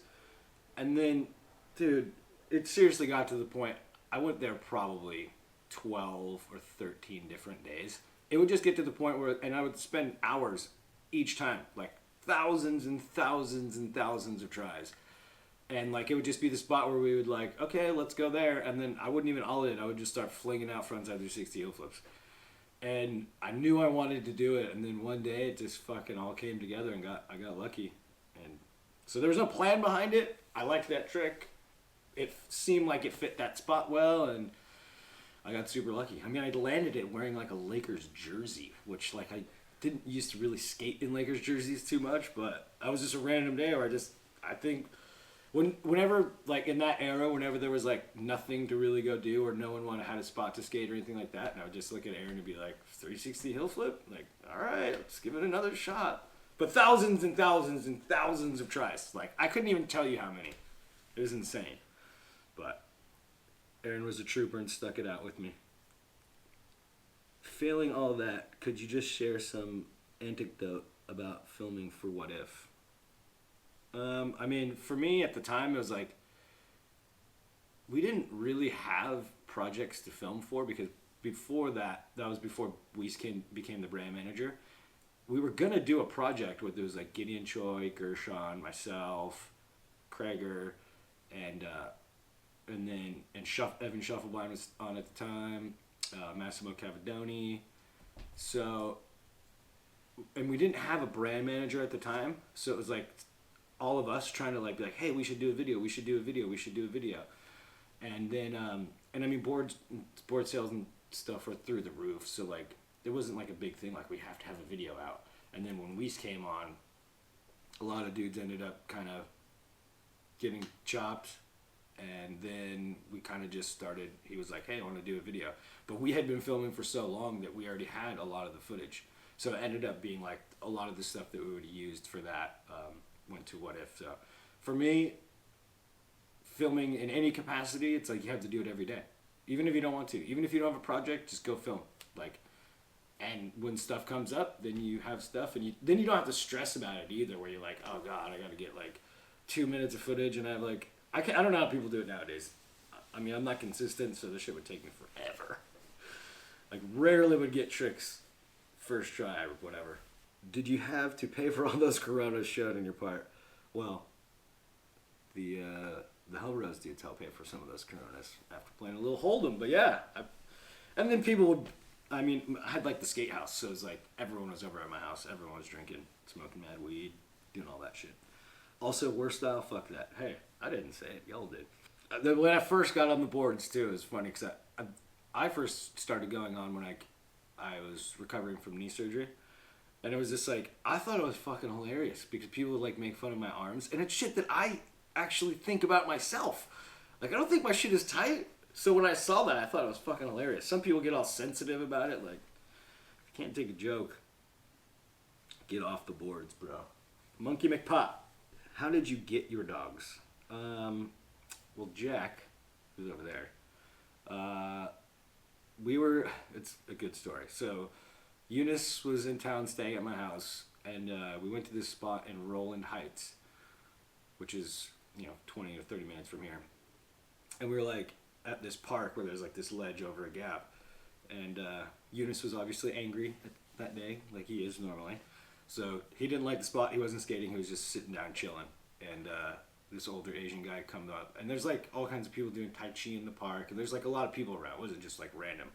and then, dude, it seriously got to the point, I went there probably 12 or 13 different days. It would just get to the point where, and I would spend hours each time, like thousands and thousands and thousands of tries. And like it would just be the spot where we would like, okay, let's go there, and then I wouldn't even all it. I would just start flinging out frontside 360 heel flips. And I knew I wanted to do it, and then one day it just fucking all came together, and I got lucky. And so there was no plan behind it. I liked that trick. It seemed like it fit that spot well, and I got super lucky. I mean, I landed it wearing like a Lakers jersey, which like I didn't used to really skate in Lakers jerseys too much, but I was just a random day where I think whenever like in that era, whenever there was like nothing to really go do or no one had a spot to skate or anything like that, and I would just look at Aaron and be like, 360 heel flip? Like, all right, let's give it another shot. But thousands and thousands and thousands of tries. Like, I couldn't even tell you how many. It was insane. But Aaron was a trooper and stuck it out with me. Failing all that, could you just share some anecdote about filming for What If? I mean, for me at the time, it was like, we didn't really have projects to film for, because before that was before Weiss became the brand manager. We were going to do a project with, it was like Gideon Choi, Gershon, myself, Krager, and Evan Shufflebein was on at the time, Massimo Cavadoni. So, and we didn't have a brand manager at the time, so it was like all of us trying to like be like, hey, we should do a video, and then and I mean board sales and stuff are through the roof, so like it wasn't like a big thing like we have to have a video out. And then when Weiss came on, a lot of dudes ended up kind of getting chopped, And then we kind of just started, he was like, hey, I want to do a video. But we had been filming for so long that we already had a lot of the footage. So it ended up being like a lot of the stuff that we would have used for that went to What If. So for me, filming in any capacity, it's like you have to do it every day. Even if you don't want to. Even if you don't have a project, just go film. Like, and when stuff comes up, then you have stuff, and then you don't have to stress about it either, where you're like, oh God, I got to get like 2 minutes of footage, and I have like, I don't know how people do it nowadays. I mean, I'm not consistent, so this shit would take me forever. Like, rarely would get tricks first try or whatever. Did you have to pay for all those Coronas shown in your part? Well, the Hell Rose dudes helped pay for some of those Coronas after playing a little Hold'em, but yeah. And then people would, I mean, I had like the skate house, so it was like everyone was over at my house, everyone was drinking, smoking mad weed, doing all that shit. Also, worst style, fuck that. Hey, I didn't say it, y'all did. When I first got on the boards too, it was funny because I first started going on when I was recovering from knee surgery. And it was just like, I thought it was fucking hilarious because people would like make fun of my arms. And it's shit that I actually think about myself. Like, I don't think my shit is tight. So when I saw that, I thought it was fucking hilarious. Some people get all sensitive about it. Like, if you can't take a joke, get off the boards, bro. Monkey McPop. How did you get your dogs? Well, Jack, who's over there, it's a good story. So Eunice was in town staying at my house, and we went to this spot in Roland Heights, which is, 20 or 30 minutes from here. And we were like at this park where there's like this ledge over a gap. And Eunice was obviously angry that day, like he is normally. So he didn't like the spot. He wasn't skating. He was just sitting down chilling. And this older Asian guy comes up. And there's like all kinds of people doing Tai Chi in the park. And there's like a lot of people around. It wasn't just like random.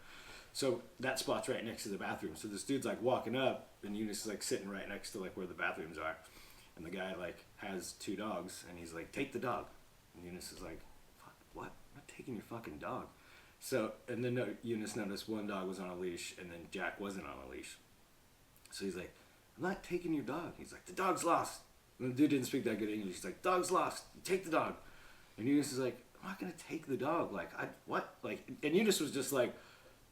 So that spot's right next to the bathroom. So this dude's like walking up, and Eunice is like sitting right next to like where the bathrooms are. And the guy like has 2 dogs, and he's like, take the dog. And Eunice is like, fuck, what? I'm not taking your fucking dog. So, and then Eunice noticed one dog was on a leash, and then Jack wasn't on a leash. So he's like, I'm not taking your dog. He's like, the dog's lost. And the dude didn't speak that good English. He's like, dog's lost. Take the dog. And Eunice is like, I'm not going to take the dog. Like, what? Like, and Eunice was just like,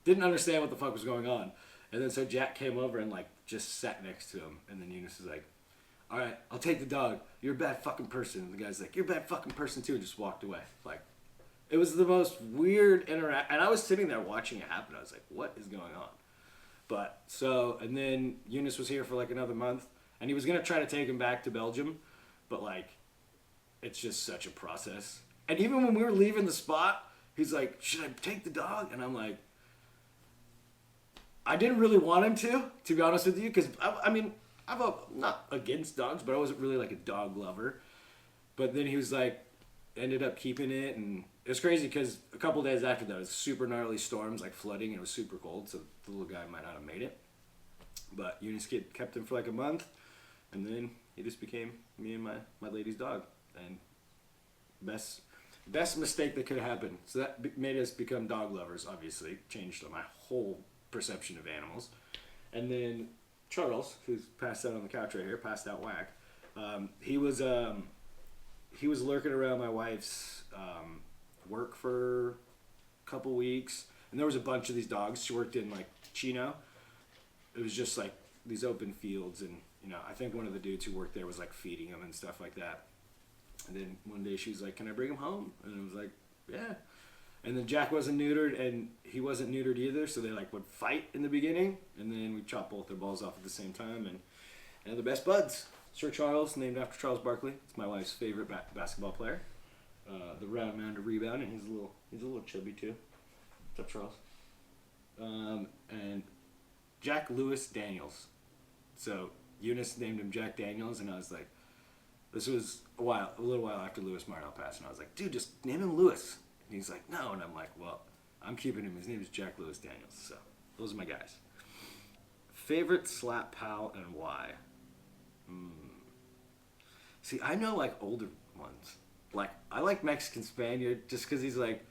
didn't understand what the fuck was going on. And then so Jack came over and like just sat next to him. And then Eunice is like, all right, I'll take the dog. You're a bad fucking person. And the guy's like, you're a bad fucking person too. And just walked away. Like, it was the most weird interaction. And I was sitting there watching it happen. I was like, what is going on? But so, and then Eunice was here for like another month. And he was going to try to take him back to Belgium. But like, it's just such a process. And even when we were leaving the spot, he's like, should I take the dog? And I'm like, I didn't really want him to be honest with you. Because, I mean, I'm not against dogs, but I wasn't really like a dog lover. But then he was like, ended up keeping it. And it was crazy because a couple days after that, it was super gnarly storms, like flooding, and it was super cold. So the little guy might not have made it. But Eunice kept him for like a month. And then he just became me and my lady's dog. And best mistake that could have happened. So that made us become dog lovers, obviously. Changed my whole perception of animals. And then Charles, who's passed out on the couch right here, passed out whack. He was lurking around my wife's work for a couple weeks, and there was a bunch of these dogs. She worked in like Chino. It was just like these open fields, and I think one of the dudes who worked there was like feeding them and stuff like that. And then one day she was like, "Can I bring him home?" And I was like, "Yeah." And then Jack wasn't neutered, and he wasn't neutered either, so they like would fight in the beginning, and then we chopped both their balls off at the same time, and they're the best buds. Sir Charles, named after Charles Barkley. It's my wife's favorite basketball player. The round mound to rebound, and he's a little chubby too. What's up, Charles? And Jack Lewis Daniels. So Eunice named him Jack Daniels, and I was like, this was a little while after Lewis Marnell passed, and I was like, dude, just name him Lewis. And he's like, no, and I'm like, well, I'm keeping him. His name is Jack Lewis Daniels. So those are my guys. Favorite slap pal and why? See, I know like older ones. Like, I like Mexican Spaniard just because he's like,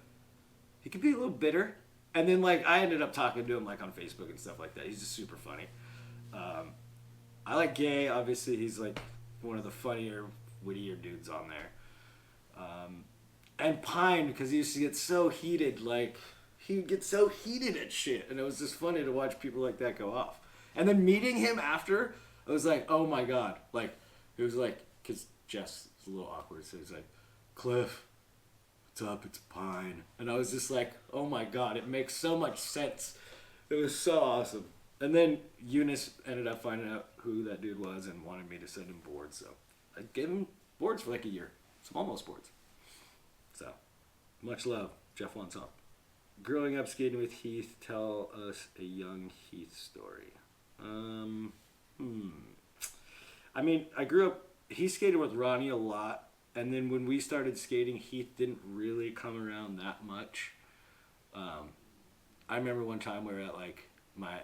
he can be a little bitter. And then like, I ended up talking to him like on Facebook and stuff like that. He's just super funny. I like Gay, obviously. He's like one of the funnier, wittier dudes on there. and pined because he used to get so heated. Like he would get so heated at shit, and it was just funny to watch people like that go off. And then meeting him after, I was like, oh my god. Like it was like because Jeff's a little awkward, so he's like, Cliff, what's up? It's Pine, and I was just like, oh my god, it makes so much sense. It was so awesome. And then Eunice ended up finding out who that dude was and wanted me to send him boards, so I gave him boards for like a year. Some almost boards. So, much love. Jeff wants on. Growing up skating with Heath, tell us a young Heath story. I mean, I grew up, he skated with Ronnie a lot, and then when we started skating, Heath didn't really come around that much. I remember one time we were at like my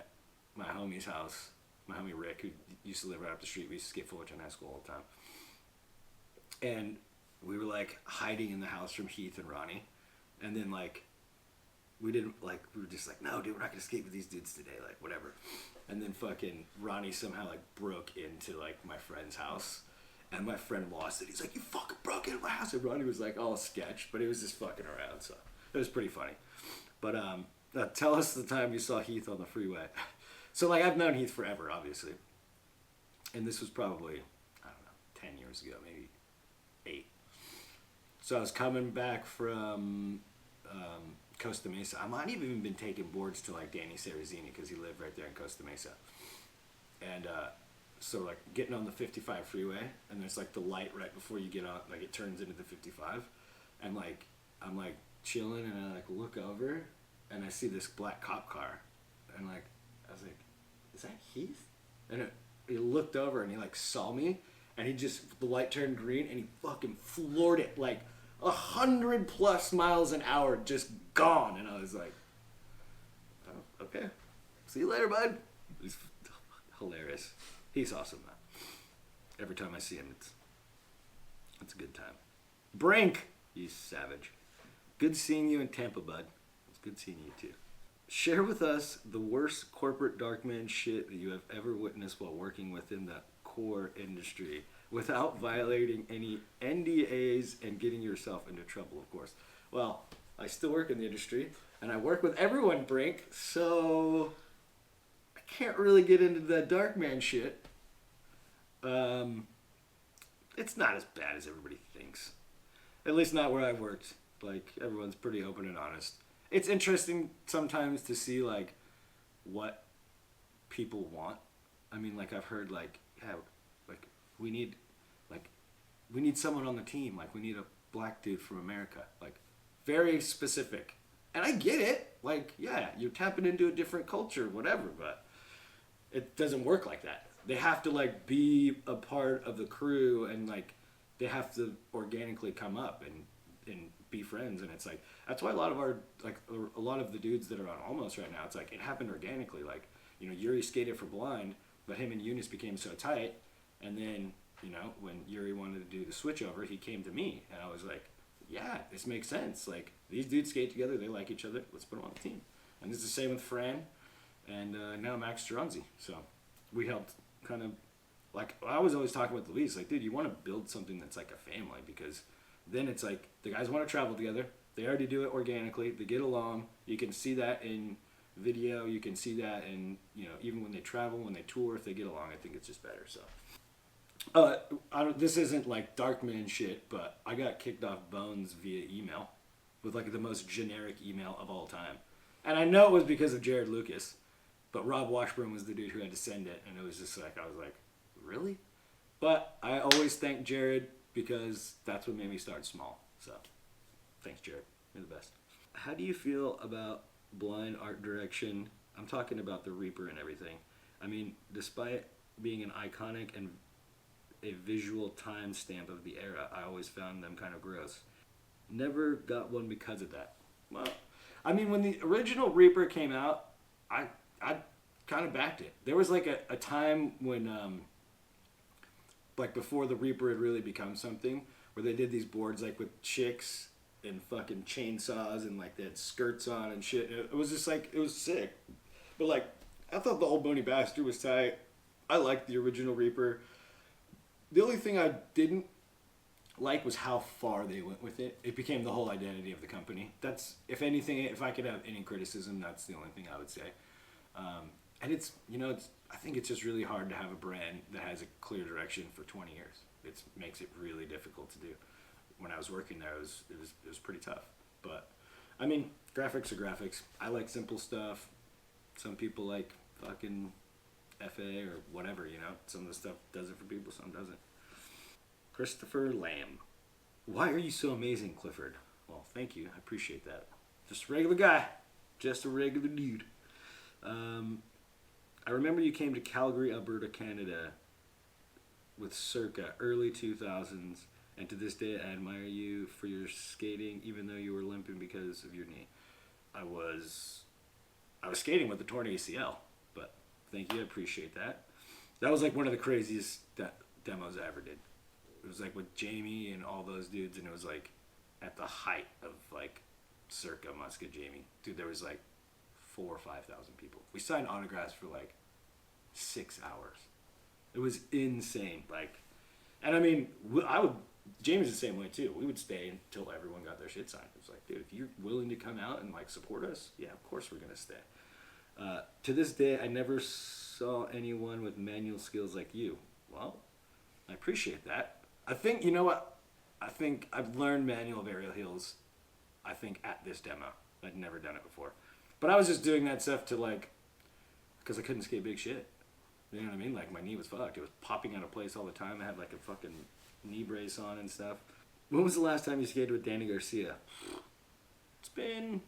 homie's house, my homie Rick, who used to live right up the street. We used to skate Fullerton High School all the time. And we were like hiding in the house from Heath and Ronnie. And then like, we were just like, no dude, we're not gonna skate with these dudes today, like whatever. And then fucking Ronnie somehow like broke into like my friend's house. And my friend lost it. He's like, you fucking broke into my house. And Ronnie was like all sketch, but he was just fucking around. So it was pretty funny. But tell us the time you saw Heath on the freeway. So like I've known Heath forever, obviously. And this was probably, I don't know, 10 years ago, maybe 8. So I was coming back from Costa Mesa. I might have even been taking boards to like Danny Sarazini because he lived right there in Costa Mesa. And so like getting on the 55 freeway, and there's like the light right before you get on, like it turns into the 55. And like I'm like chilling, and I like look over, and I see this black cop car, and like I was like, is that Heath? And he looked over and he like saw me, and the light turned green, and he fucking floored it like 100+ miles an hour, just gone. And I was like, oh, okay, see you later, bud. He's hilarious. He's awesome, man. Every time I see him, it's a good time. Brink, you savage. Good seeing you in Tampa, bud. It's good seeing you too. Share with us the worst corporate dark man shit that you have ever witnessed while working within the core industry without violating any NDAs and getting yourself into trouble, of course. Well, I still work in the industry, and I work with everyone, Brink, so I can't really get into that dark man shit. It's not as bad as everybody thinks. At least not where I've worked. Like, everyone's pretty open and honest. It's interesting sometimes to see, like, what people want. I mean, like, I've heard, like, yeah, like, we need someone on the team. Like, we need a black dude from America. Like, very specific. And I get it. Like, yeah, you're tapping into a different culture, whatever, but it doesn't work like that. They have to, like, be a part of the crew, and, like, they have to organically come up and be friends. And it's like, that's why a lot of the dudes that are on Almost right now, it's like, it happened organically. Like, you know, Yuri skated for Blind, but him and Eunice became so tight. And then, you know, when Yuri wanted to do the switch over, he came to me, and I was like, yeah, this makes sense. Like, these dudes skate together, they like each other, let's put them on the team. And it's the same with Fran, and now Max Geronzi. So we helped kind of, like, I was always talking with Luis, like, dude, you want to build something that's like a family, because then it's like, the guys want to travel together, they already do it organically, they get along, you can see that in video, you can see that in, you know, even when they travel, when they tour, if they get along, I think it's just better. So this isn't like Darkman shit, but I got kicked off Bones via email with like the most generic email of all time. And I know it was because of Jared Lucas, but Rob Washburn was the dude who had to send it, and it was just like, I was like, really? But I always thank Jared, because that's what made me start small. So thanks, Jared. You're the best. How do you feel about blind art direction? I'm talking about the Reaper and everything. I mean, despite being an iconic and a visual timestamp of the era, I always found them kind of gross. Never got one because of that. Well, I mean, when the original Reaper came out, I kind of backed it. There was like a time when, like before the Reaper had really become something, where they did these boards like with chicks and fucking chainsaws, and like they had skirts on and shit. It was just like, it was sick. But like, I thought the Old Bony Bastard was tight. I liked the original Reaper. The only thing I didn't like was how far they went with it. It became the whole identity of the company. That's, if anything, if I could have any criticism, that's the only thing I would say. And it's, you know, it's, I think it's just really hard to have a brand that has a clear direction for 20 years. It makes it really difficult to do. When I was working there, it was pretty tough. But I mean, graphics are graphics. I like simple stuff. Some people like fucking FA or whatever, you know. Some of the stuff does it for people, some doesn't. Christopher Lamb. Why are you so amazing, Clifford? Well, thank you. I appreciate that. Just a regular guy. Just a regular dude. I remember you came to Calgary, Alberta, Canada with circa early 2000s, and to this day I admire you for your skating, even though you were limping because of your knee. I was skating with a torn ACL, but thank you, I appreciate that. That was like one of the craziest demos I ever did. It was like with Jamie and all those dudes, and it was like at the height of like circa Muska Jamie. Dude, there was like 4,000 or 5,000 people. We signed autographs for like 6 hours. It was insane. Like, and I mean, Jamie's the same way too. We would stay until everyone got their shit signed. It was like, dude, if you're willing to come out and like support us, yeah, of course we're gonna stay. To this day, I never saw anyone with manual skills like you. Well, I appreciate that. I think, you know what? I think I've learned manual varial heels, I think, at this demo. I'd never done it before. But I was just doing that stuff to like, because I couldn't skate big shit. You know what I mean? Like my knee was fucked. It was popping out of place all the time. I had like a fucking knee brace on and stuff. When was the last time you skated with Danny Garcia? It's been,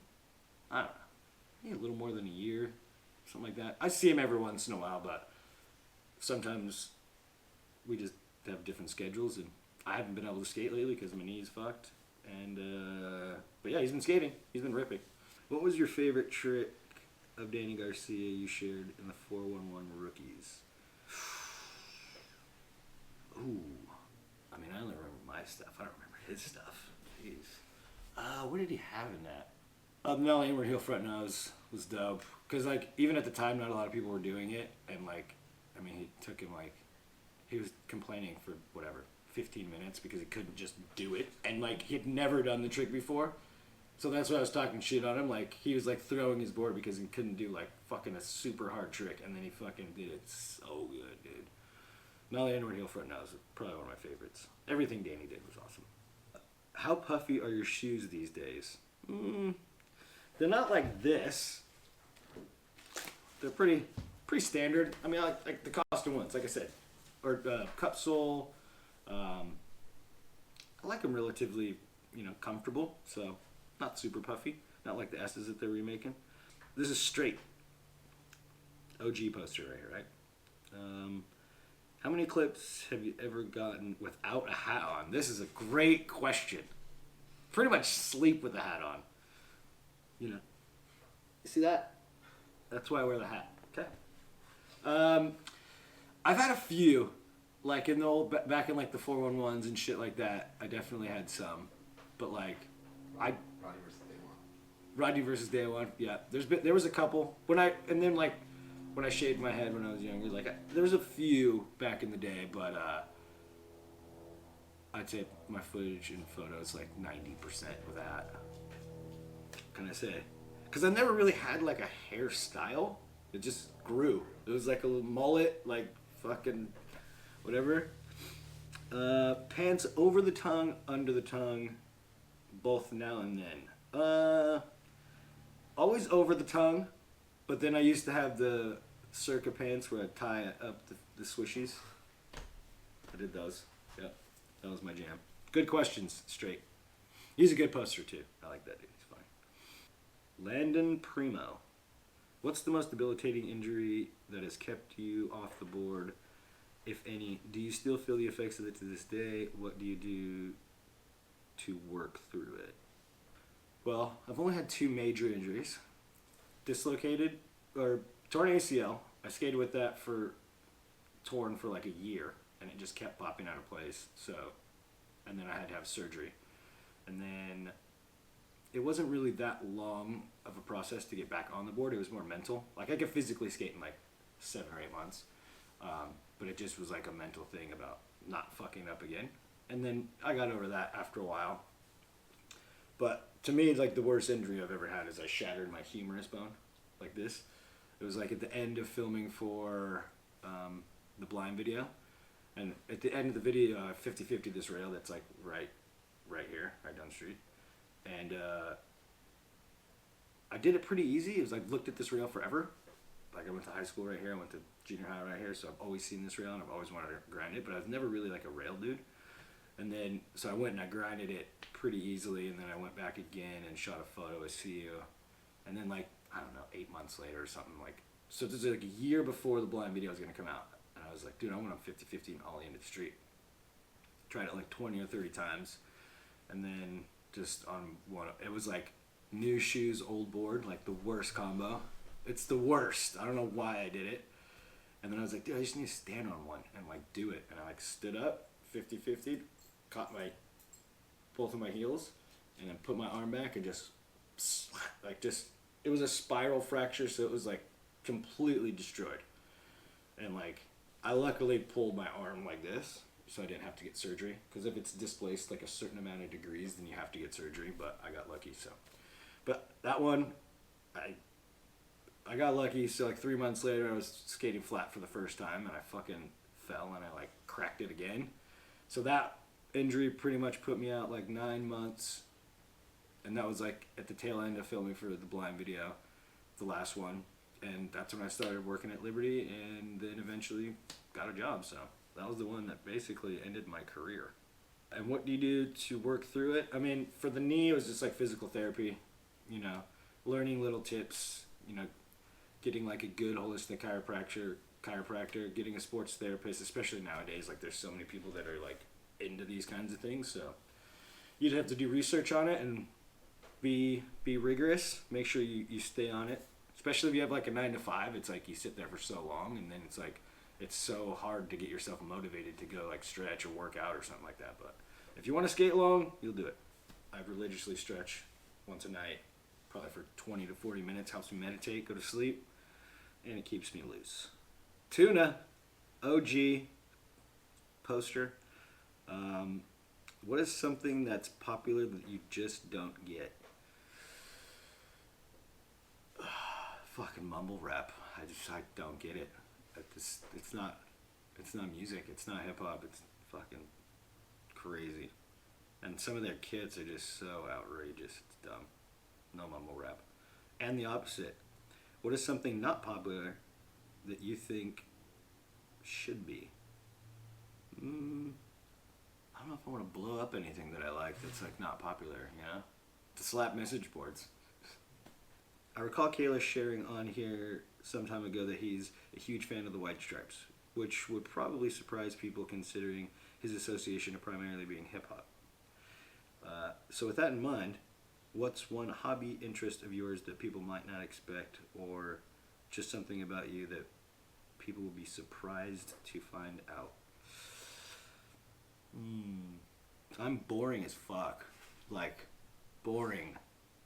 I don't know, maybe a little more than a year, something like that. I see him every once in a while, but sometimes we just have different schedules, and I haven't been able to skate lately because my knee's fucked. And but yeah, he's been skating. He's been ripping. What was your favorite trick of Danny Garcia you shared in the 411 Rookies? Ooh, I mean, I only remember my stuff. I don't remember his stuff. Jeez. What did he have in that? No, inward heel front nose was dope. Cause like even at the time, not a lot of people were doing it, and like, I mean, he took him like, he was complaining for whatever 15 minutes because he couldn't just do it, and like he'd never done the trick before. So that's why I was talking shit on him. Like, he was like throwing his board because he couldn't do like fucking a super hard trick, and then he fucking did it so good, dude. Melly inward heel front nose was probably one of my favorites. Everything Danny did was awesome. How puffy are your shoes these days? They're not like this. They're pretty standard. I mean, I like the custom ones, like I said, or cup sole. I like them relatively, you know, comfortable. So. Not super puffy, not like the S's that they're remaking. This is straight. OG poster right here, right? How many clips have you ever gotten without a hat on? This is a great question. Pretty much sleep with the hat on. You know. You see that? That's why I wear the hat. Okay. I've had a few, like in the old, back in like the 411s and shit like that. I definitely had some, but like, Rodney versus Day One. Yeah, there was a couple when I shaved my head when I was younger. Like there was a few back in the day, but I'd say my footage and photos like 90% with that. What can I say? Because I never really had like a hairstyle. It just grew. It was like a little mullet, like fucking whatever. Pants over the tongue, under the tongue, both now and then. Always over the tongue, but then I used to have the circa pants where I'd tie up the swishies. I did those. Yep, that was my jam. Good questions, straight. He's a good poster too. I like that dude. He's fine. Landon Primo. What's the most debilitating injury that has kept you off the board, if any? Do you still feel the effects of it to this day? What do you do to work through it? Well, I've only had 2 major injuries. Dislocated, or torn ACL. I skated with that torn for like a year, and it just kept popping out of place. So, and then I had to have surgery. And then it wasn't really that long of a process to get back on the board. It was more mental. Like I could physically skate in like 7 or 8 months. But it just was like a mental thing about not fucking up again. And then I got over that after a while. But to me, like the worst injury I've ever had is I shattered my humerus bone, like this. It was like at the end of filming for the blind video, and at the end of the video, 50-50 this rail that's like right here, right down the street, and I did it pretty easy. It was like looked at this rail forever. Like I went to high school right here, I went to junior high right here, so I've always seen this rail and I've always wanted to grind it, but I was never really like a rail dude. And then, so I went and I grinded it pretty easily, and then I went back again and shot a photo of CU. And then like, I don't know, 8 months later or something like, so this is like a year before the blind video was going to come out. And I was like, dude, I went on 50-50 and ollie into the street. Tried it like 20 or 30 times. And then just on one, it was like new shoes, old board, like the worst combo. It's the worst. I don't know why I did it. And then I was like, dude, I just need to stand on one and like do it. And I like stood up, 50-50, caught both of my heels, and then put my arm back and just it was a spiral fracture, so it was like completely destroyed. And like I luckily pulled my arm like this, so I didn't have to get surgery, because if it's displaced like a certain amount of degrees, then you have to get surgery, but I got lucky. So but that one, I got lucky. So like 3 months later, I was skating flat for the first time, and I fucking fell and I like cracked it again. So that injury pretty much put me out like 9 months, and that was like at the tail end of filming for the blind video, the last one, and that's when I started working at Liberty, and then eventually got a job. So that was the one that basically ended my career. And what do you do to work through it? I mean, for the knee, it was just like physical therapy, you know, learning little tips, you know, getting like a good holistic chiropractor, getting a sports therapist, especially nowadays. Like there's so many people that are like into these kinds of things, so you'd have to do research on it and be rigorous. Make sure you stay on it, especially if you have like a 9 to 5. It's like you sit there for so long, and then it's like it's so hard to get yourself motivated to go like stretch or work out or something like that. But if you want to skate long, you'll do it. I religiously stretch once a night, probably for 20 to 40 minutes. Helps me meditate, go to sleep, and it keeps me loose. Tuna, OG poster. What is something that's popular that you just don't get? Fucking mumble rap. I don't get it. It's not music. It's not hip hop. It's fucking crazy. And some of their kids are just so outrageous. It's dumb. No mumble rap. And the opposite. What is something not popular that you think should be? I don't know if I want to blow up anything that I like that's like not popular, you know? To slap message boards. I recall Kayla sharing on here some time ago that he's a huge fan of the White Stripes, which would probably surprise people considering his association of primarily being hip-hop. So with that in mind, what's one hobby interest of yours that people might not expect, or just something about you that people will be surprised to find out? I'm boring as fuck. Like, boring.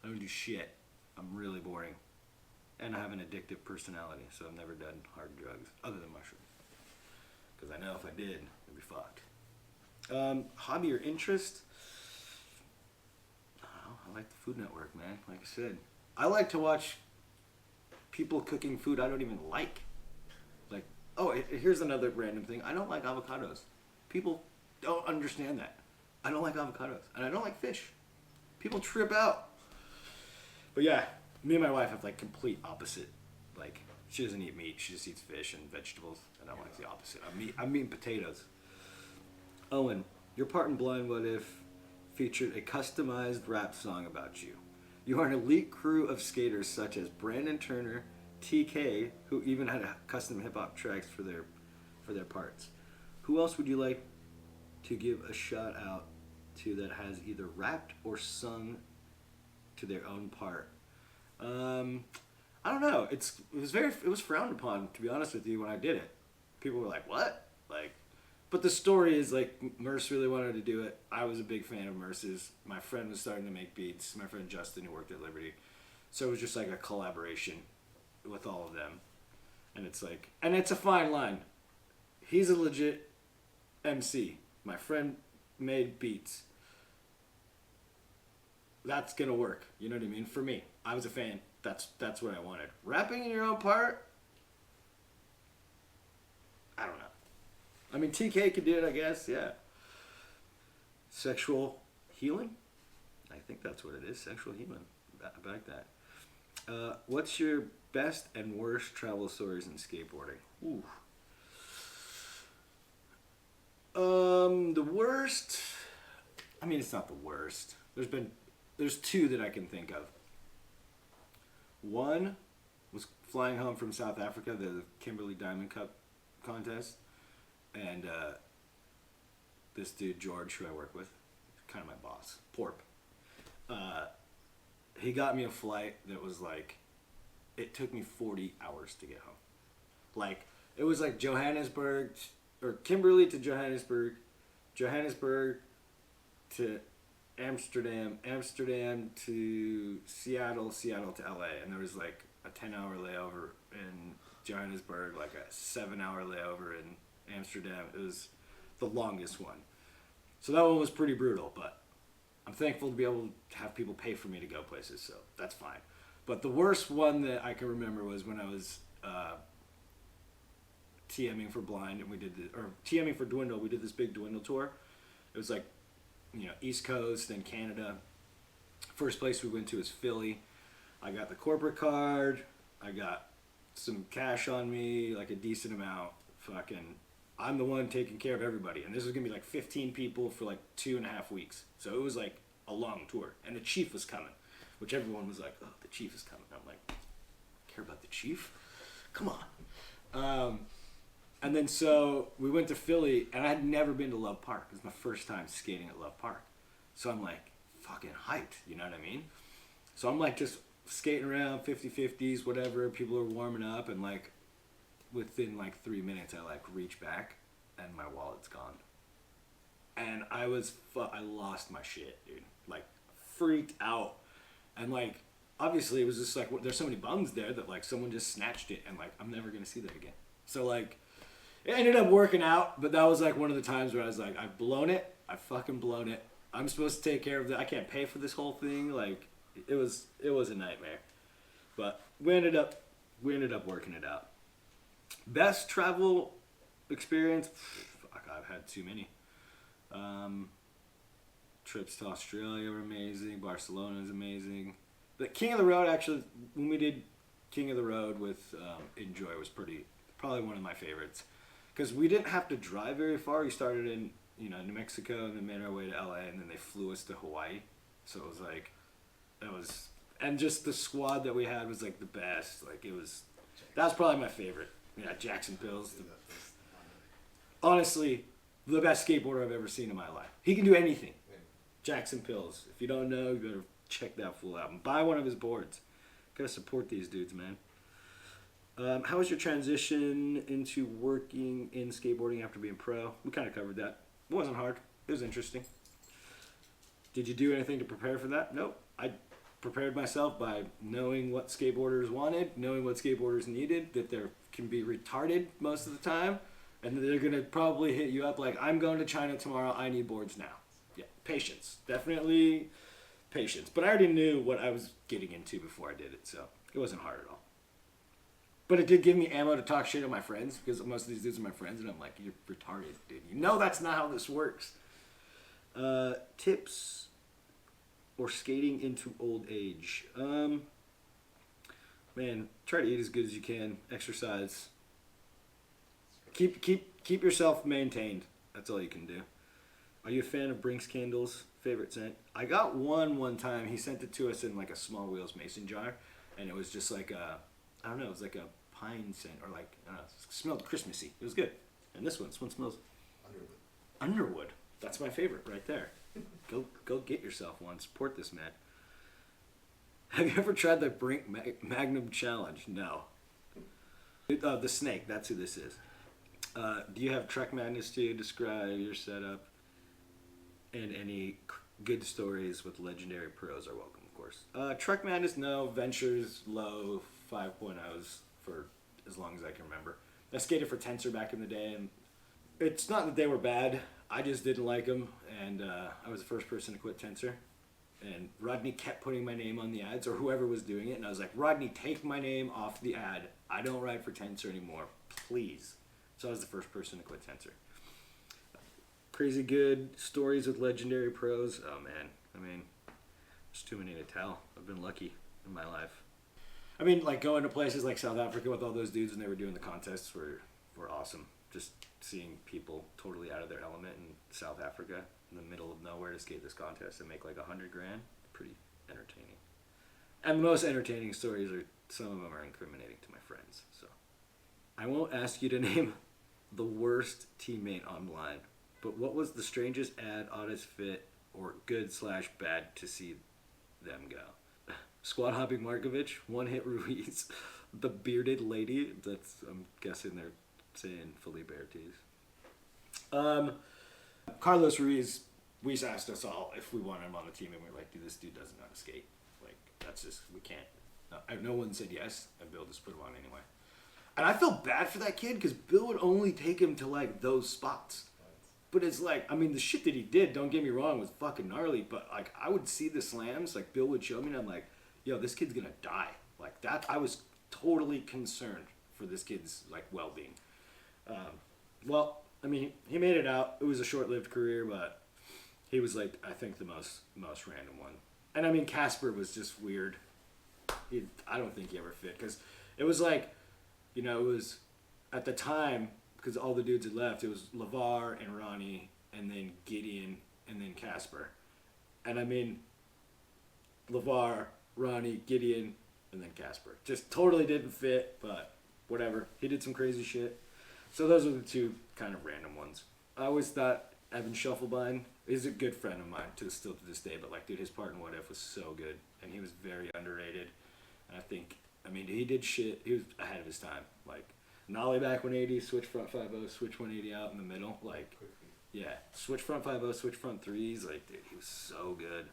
I don't do shit. I'm really boring. And I have an addictive personality, so I've never done hard drugs, other than mushrooms. Because I know if I did, I'd be fucked. Hobby or interest? I don't know. I like the Food Network, man. Like I said. I like to watch people cooking food I don't even like. Like, oh, here's another random thing. I don't like avocados. People don't understand that. I don't like avocados. And I don't like fish. People trip out. But yeah, me and my wife have like complete opposite. Like, she doesn't eat meat. She just eats fish and vegetables. And I'm like the opposite. I'm eating potatoes. Owen, your part in Blind What If featured a customized rap song about you. You are an elite crew of skaters such as Brandon Turner, TK, who even had custom hip-hop tracks for their parts. Who else would you like to give a shout out to that has either rapped or sung to their own part? I don't know. It was frowned upon, to be honest with you, when I did it. People were like, "What?" Like, but the story is like Merce really wanted to do it. I was a big fan of Merce's. My friend was starting to make beats. My friend Justin, who worked at Liberty, so it was just like a collaboration with all of them. And it's like, and it's a fine line. He's a legit MC. My friend made beats. That's gonna work. You know what I mean? For me, I was a fan. That's what I wanted. Rapping in your own part, I don't know. I mean, TK could do it, I guess. Yeah. Sexual healing. I think that's what it is. Sexual healing. I like that. What's your best and worst travel stories in skateboarding? Ooh. The worst. I mean, it's not the worst. There's two that I can think of. One was flying home from South Africa, the Kimberley Diamond Cup contest, and this dude George, who I work with, kind of my boss, Porp. He got me a flight that was like, it took me 40 hours to get home. Like, it was like Johannesburg, or Kimberley to Johannesburg, Johannesburg to Amsterdam, Amsterdam to Seattle, Seattle to LA. And there was like a 10-hour layover in Johannesburg, like a 7-hour layover in Amsterdam. It was the longest one. So that one was pretty brutal, but I'm thankful to be able to have people pay for me to go places, so that's fine. But the worst one that I can remember was when I was TMing for Blind, and TMing for Dwindle. We did this big Dwindle tour. It was like, East Coast and Canada. First place we went to is Philly. I got the corporate card. I got some cash on me, like a decent amount. I'm the one taking care of everybody. And this was going to be like 15 people for like 2.5 weeks. So it was like a long tour. And the chief was coming, which everyone was like, oh, the chief is coming. I'm like, care about the chief? Come on. And then so we went to Philly, and I had never been to Love Park. It was my first time skating at Love Park. So I'm like, fucking hyped, you know what I mean? So I'm like just skating around, 50-50s, whatever. People are warming up, and like within like 3 minutes, I like reach back, and my wallet's gone. And I lost my shit, dude. Like, freaked out. And like, obviously it was just like, there's so many bums there that like someone just snatched it, and like, I'm never gonna see that again. So like, it ended up working out, but that was like one of the times where I was like, I've blown it. I've fucking blown it. I'm supposed to take care of that. I can't pay for this whole thing. Like, it was a nightmare. But we ended up working it out. Best travel experience? Fuck, I've had too many. Trips to Australia were amazing. Barcelona is amazing. The King of the Road, actually, when we did King of the Road with Enjoy, was probably one of my favorites. Because we didn't have to drive very far. We started in New Mexico and then made our way to LA, and then they flew us to Hawaii. So it was like, and just the squad that we had was like the best. Like, that was probably my favorite. Yeah, Jackson Pills. Honestly, the best skateboarder I've ever seen in my life. He can do anything. Jackson Pills. If you don't know, you better check that fool out and buy one of his boards. Gotta support these dudes, man. How was your transition into working in skateboarding after being pro? We kind of covered that. It wasn't hard. It was interesting. Did you do anything to prepare for that? Nope. I prepared myself by knowing what skateboarders wanted, knowing what skateboarders needed, that they can be retarded most of the time, and they're going to probably hit you up like, I'm going to China tomorrow, I need boards now. Yeah, patience. Definitely patience. But I already knew what I was getting into before I did it, so it wasn't hard at all. But it did give me ammo to talk shit to my friends, because most of these dudes are my friends, and I'm like, you're retarded, dude. You know that's not how this works. Tips or skating into old age. Man, try to eat as good as you can. Exercise. Keep yourself maintained. That's all you can do. Are you a fan of Brinks candles? Favorite scent? I got one time. He sent it to us in like a small wheels mason jar, and it was just like I don't know, it was like a pine scent, or like, I don't know, it smelled Christmassy. It was good. And this one smells Underwood. That's my favorite right there. Go get yourself one. Support this man. Have you ever tried the Brink Magnum Challenge? No. The Snake, that's who this is. Do you have Truck Madness to describe your setup? And any good stories with legendary pros are welcome, of course. Truck Madness, no. Ventures, low, 5.0s for as long as I can remember. I skated for Tensor back in the day, and it's not that they were bad. I just didn't like him, and I was the first person to quit Tensor. And Rodney kept putting my name on the ads, or whoever was doing it, and I was like, Rodney, take my name off the ad. I don't write for Tensor anymore, please. So I was the first person to quit Tensor. Crazy good stories with legendary pros. Oh man, I mean, there's too many to tell. I've been lucky in my life. I mean, like going to places like South Africa with all those dudes when they were doing the contests were awesome. Just seeing people totally out of their element in South Africa in the middle of nowhere to skate this contest and make like $100,000, pretty entertaining. And the most entertaining stories are, some of them are incriminating to my friends. So I won't ask you to name the worst teammate online, but what was the strangest ad, oddest fit, or good/bad to see them go? Squad hopping Markovic, one hit Ruiz, the bearded lady. That's, I'm guessing they're saying Felipe Ortiz. Carlos Ruiz, we asked us all if we wanted him on the team, and we were like, dude, this dude doesn't know how to skate. Like, that's just, we can't. No one said yes, and Bill just put him on anyway. And I felt bad for that kid, because Bill would only take him to, like, those spots. But it's like, I mean, the shit that he did, don't get me wrong, was fucking gnarly, but, like, I would see the slams, like, Bill would show me, and I'm like, yo, this kid's gonna die. Like, that, I was totally concerned for this kid's, like, well-being. Well, I mean, he made it out. It was a short-lived career, but he was, like, I think the most random one. And, I mean, Casper was just weird. I don't think he ever fit, because it was like, you know, it was, at the time, because all the dudes had left, it was LeVar and Ronnie, and then Gideon, and then Casper. And, I mean, LeVar, Ronnie, Gideon, and then Casper. Just totally didn't fit, but whatever. He did some crazy shit. So those are the two kind of random ones. I always thought Evan Schuffelbein is a good friend of mine still to this day, but like, dude, his part in What If was so good, and he was very underrated. And I think, I mean, he did shit. He was ahead of his time. Like, nollie back 180, switch front 5-0, switch 180 out in the middle. Like, yeah, switch front 5-0, switch front threes. Like, dude, he was so good.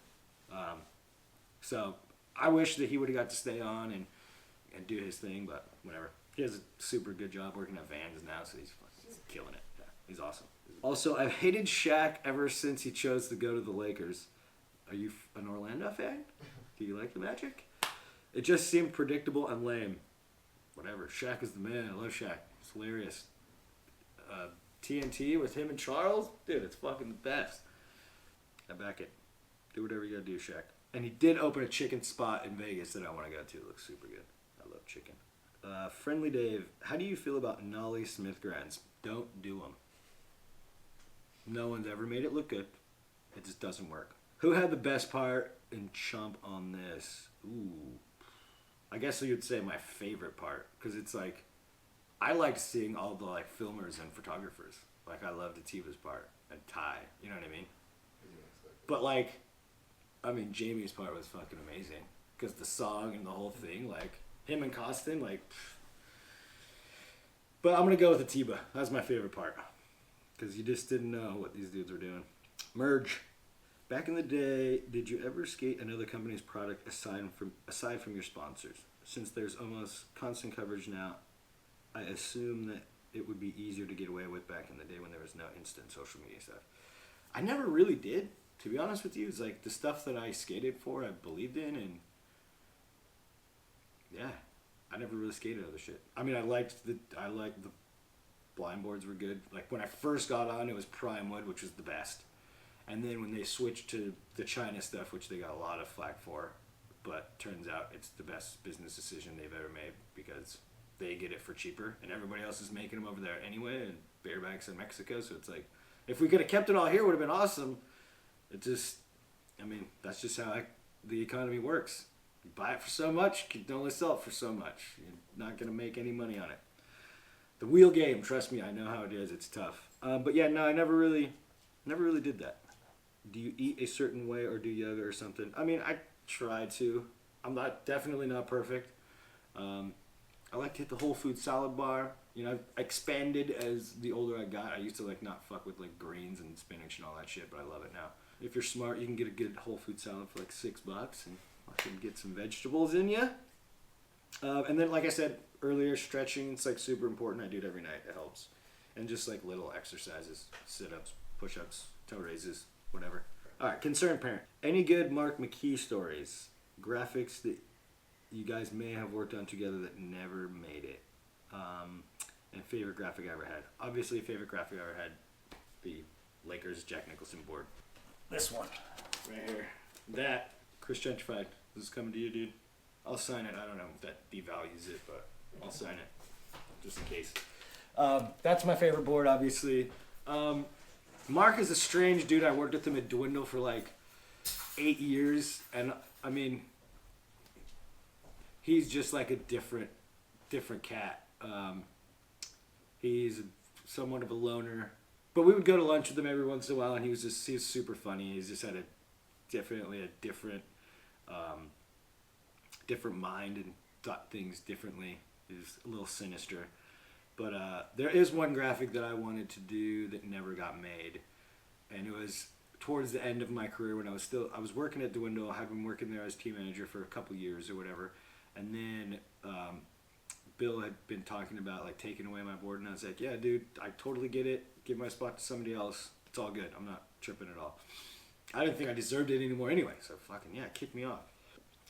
So I wish that he would have got to stay on and do his thing, but whatever. He has a super good job working at Vans now, so he's killing it. Yeah, he's awesome. Also, I've hated Shaq ever since he chose to go to the Lakers. Are you an Orlando fan? Do you like the Magic? It just seemed predictable and lame. Whatever. Shaq is the man. I love Shaq. It's hilarious. TNT with him and Charles? Dude, it's fucking the best. I back it. Do whatever you gotta do, Shaq. And he did open a chicken spot in Vegas that I want to go to. It looks super good. I love chicken. Friendly Dave, how do you feel about Nollie Smith grinds? Don't do them. No one's ever made it look good. It just doesn't work. Who had the best part in Chump on this? Ooh. I guess you'd say my favorite part, because it's like, I like seeing all the like filmers and photographers. Like, I loved Ativa's part and Ty. You know what I mean? But like, I mean, Jamie's part was fucking amazing, because the song and the whole thing, like, him and Costin, like, but I'm going to go with Atiba. That's my favorite part, because you just didn't know what these dudes were doing. Merge. Back in the day, did you ever skate another company's product aside from your sponsors? Since there's almost constant coverage now, I assume that it would be easier to get away with back in the day when there was no instant social media stuff. I never really did, to be honest with you. It's like the stuff that I skated for, I believed in, and yeah, I never really skated other shit. I mean, I liked the blind boards were good. Like, when I first got on, it was Prime Wood, which was the best. And then when they switched to the China stuff, which they got a lot of flack for, but turns out it's the best business decision they've ever made, because they get it for cheaper, and everybody else is making them over there anyway, and barebacks in Mexico. So it's like, if we could have kept it all here, it would have been awesome. It just, I mean, that's just how the economy works. You buy it for so much, you can only sell it for so much. You're not going to make any money on it. The wheel game, trust me, I know how it is. It's tough. But yeah, no, I never really did that. Do you eat a certain way or do yoga or something? I mean, I try to. I'm definitely not perfect. I like to hit the whole food salad bar. You know, I expanded as the older I got. I used to like not fuck with like greens and spinach and all that shit, but I love it now. If you're smart, you can get a good whole food salad for like $6 and I can get some vegetables in you. And then, like I said earlier, stretching, it's like super important. I do it every night. It helps. And just like little exercises, sit-ups, push-ups, toe raises, whatever. All right, concerned parent. Any good Mark McKee stories? Graphics that you guys may have worked on together that never made it. And favorite graphic I ever had. Obviously, favorite graphic I ever had, the Lakers Jack Nicholson board. This one, right here. That, Chris Gentrified. This is coming to you, dude. I'll sign it. I don't know if that devalues it, but I'll sign it, just in case. That's my favorite board, obviously. Mark is a strange dude. I worked with him at Dwindle for like 8 years, and I mean, he's just like a different cat. He's somewhat of a loner, but we would go to lunch with him every once in a while, and he was super funny. He's just had definitely a different mind and thought things differently. He was a little sinister. But there is one graphic that I wanted to do that never got made, and it was towards the end of my career when I was working at Dwindle. I had been working there as team manager for a couple years or whatever, and then Bill had been talking about like taking away my board, and I was like, yeah, dude, I totally get it. Give my spot to somebody else. It's all good. I'm not tripping at all. I didn't think I deserved it anymore anyway, so fucking yeah, kick me off.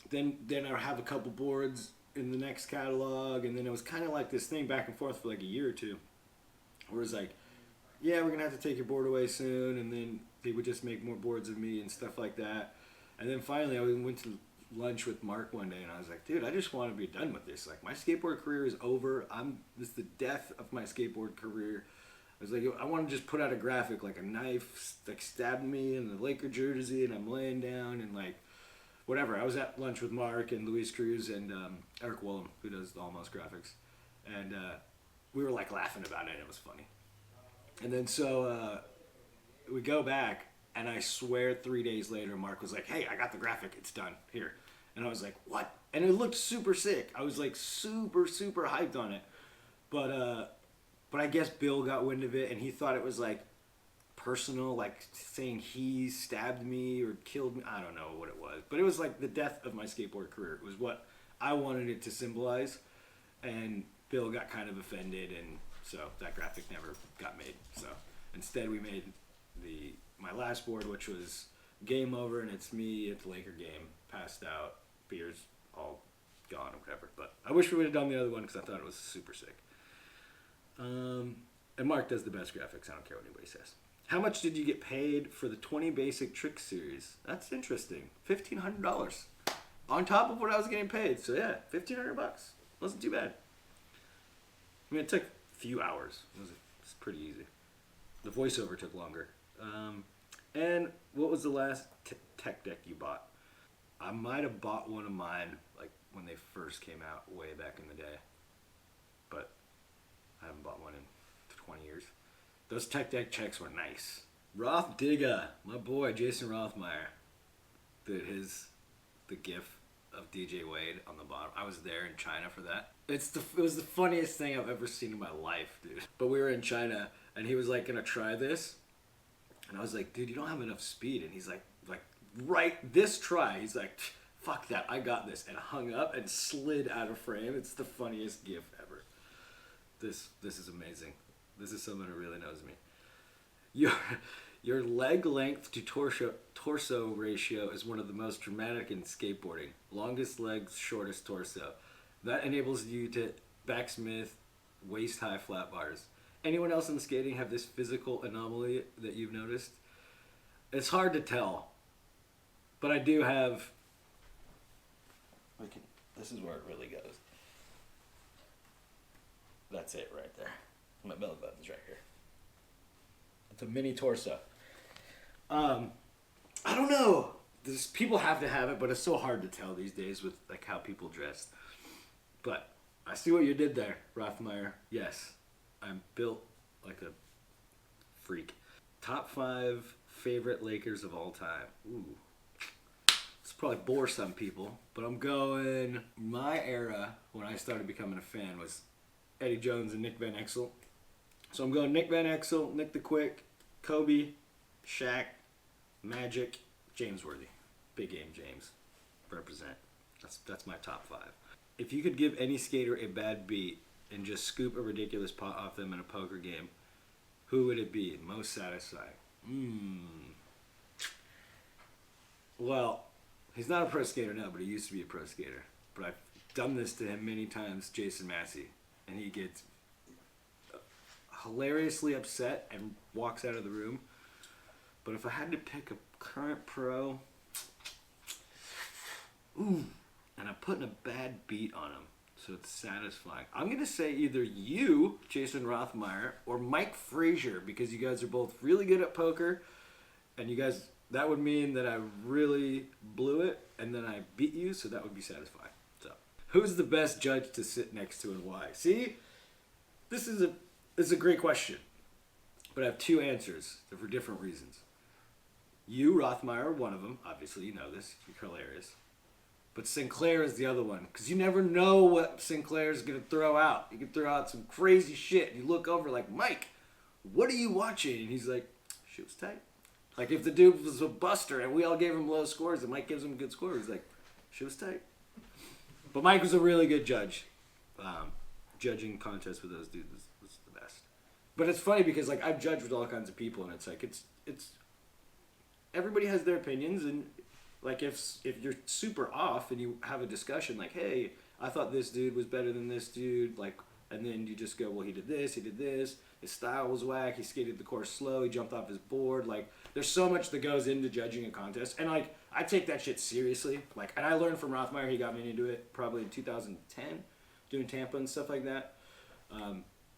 Then I have a couple boards in the next catalog, and then it was kind of like this thing back and forth for like a year or two, where it's like, yeah, we're gonna have to take your board away soon, and then they would just make more boards of me and stuff like that. And then finally I went to lunch with Mark one day, and I was like, dude, I just want to be done with this. Like, my skateboard career is over. This is the death of my skateboard career. I was like, I want to just put out a graphic, like a knife like stabbed me in the Laker jersey, and I'm laying down and like whatever. I was at lunch with Mark and Luis Cruz and Eric Willem, who does the Almost graphics, and we were like laughing about it, and it was funny. And then so we go back, and I swear 3 days later, Mark was like, hey, I got the graphic, it's done, here. And I was like, what? And it looked super sick. I was like super hyped on it. But I guess Bill got wind of it, and he thought it was like personal, like saying he stabbed me or killed me. I don't know what it was, but it was like the death of my skateboard career. It was what I wanted it to symbolize, and Bill got kind of offended, and so that graphic never got made. So instead we made my last board, which was game over, and it's me at the Laker game, passed out, beers all gone or whatever. But I wish we would have done the other one because I thought it was super sick. And Mark does the best graphics. I don't care what anybody says. How much did you get paid for the 20 Basic Trick Series? That's interesting. $1,500 on top of what I was getting paid. So yeah, $1,500 wasn't too bad. I mean, it took a few hours. It was pretty easy. The voiceover took longer. And what was the last tech deck you bought? I might have bought one of mine like when they first came out way back in the day, but I haven't bought one in 20 years. Those tech deck checks were nice. Roth Digga, my boy Jason Rothmeyer, did the GIF of DJ Wade on the bottom. I was there in China for that. It was the funniest thing I've ever seen in my life, dude. But we were in China, and he was like gonna try this, and I was like, dude, you don't have enough speed. And he's like right this try. He's like, fuck that, I got this, and hung up and slid out of frame. It's the funniest GIF ever. This is amazing. This is someone who really knows me. Your leg length to torso ratio is one of the most dramatic in skateboarding. Longest legs, shortest torso. That enables you to backsmith waist-high flat bars. Anyone else in skating have this physical anomaly that you've noticed? It's hard to tell, but I do have... This is where it really goes. That's it right there. My belly button's right here. It's a mini torso. I don't know. People have to have it, but it's so hard to tell these days with like how people dress. But I see what you did there, Rothmeyer. Yes, I'm built like a freak. Top 5 favorite Lakers of all time. Ooh. This probably bore some people, but I'm going... My era, when I started becoming a fan, was Eddie Jones and Nick Van Exel. So I'm going Nick Van Exel, Nick the Quick, Kobe, Shaq, Magic, James Worthy. Big game James. Represent. That's my top 5. If you could give any skater a bad beat and just scoop a ridiculous pot off them in a poker game, who would it be most satisfying? Well, he's not a pro skater now, but he used to be a pro skater. But I've done this to him many times, Jason Massey, and he gets hilariously upset and walks out of the room. But if I had to pick a current pro, and I'm putting a bad beat on him, so it's satisfying. I'm going to say either you, Jason Rothmeyer, or Mike Frazier, because you guys are both really good at poker, and you guys, that would mean that I really blew it, and then I beat you, so that would be satisfying. So, who's the best judge to sit next to and why? See, this is a great question, but I have two answers. They're for different reasons. You, Rothmeyer, are one of them. Obviously, you know this. You're hilarious. But Sinclair is the other one, because you never know what Sinclair's going to throw out. He can throw out some crazy shit. You look over like, Mike, what are you watching? And he's like, shit was tight. Like, if the dude was a buster and we all gave him low scores and Mike gives him a good score, he's like, shit was tight. But Mike was a really good judge. Judging contests with those dudes was the best. But it's funny because, like, I've judged with all kinds of people, and it's like, it's everybody has their opinions, and like if you're super off and you have a discussion like, hey, I thought this dude was better than this dude, like, and then you just go, well, he did this, his style was whack, he skated the course slow, he jumped off his board, like, there's so much that goes into judging a contest, and like, I take that shit seriously, like, and I learned from Rothmeyer, he got me into it probably in 2010, doing Tampa and stuff like that,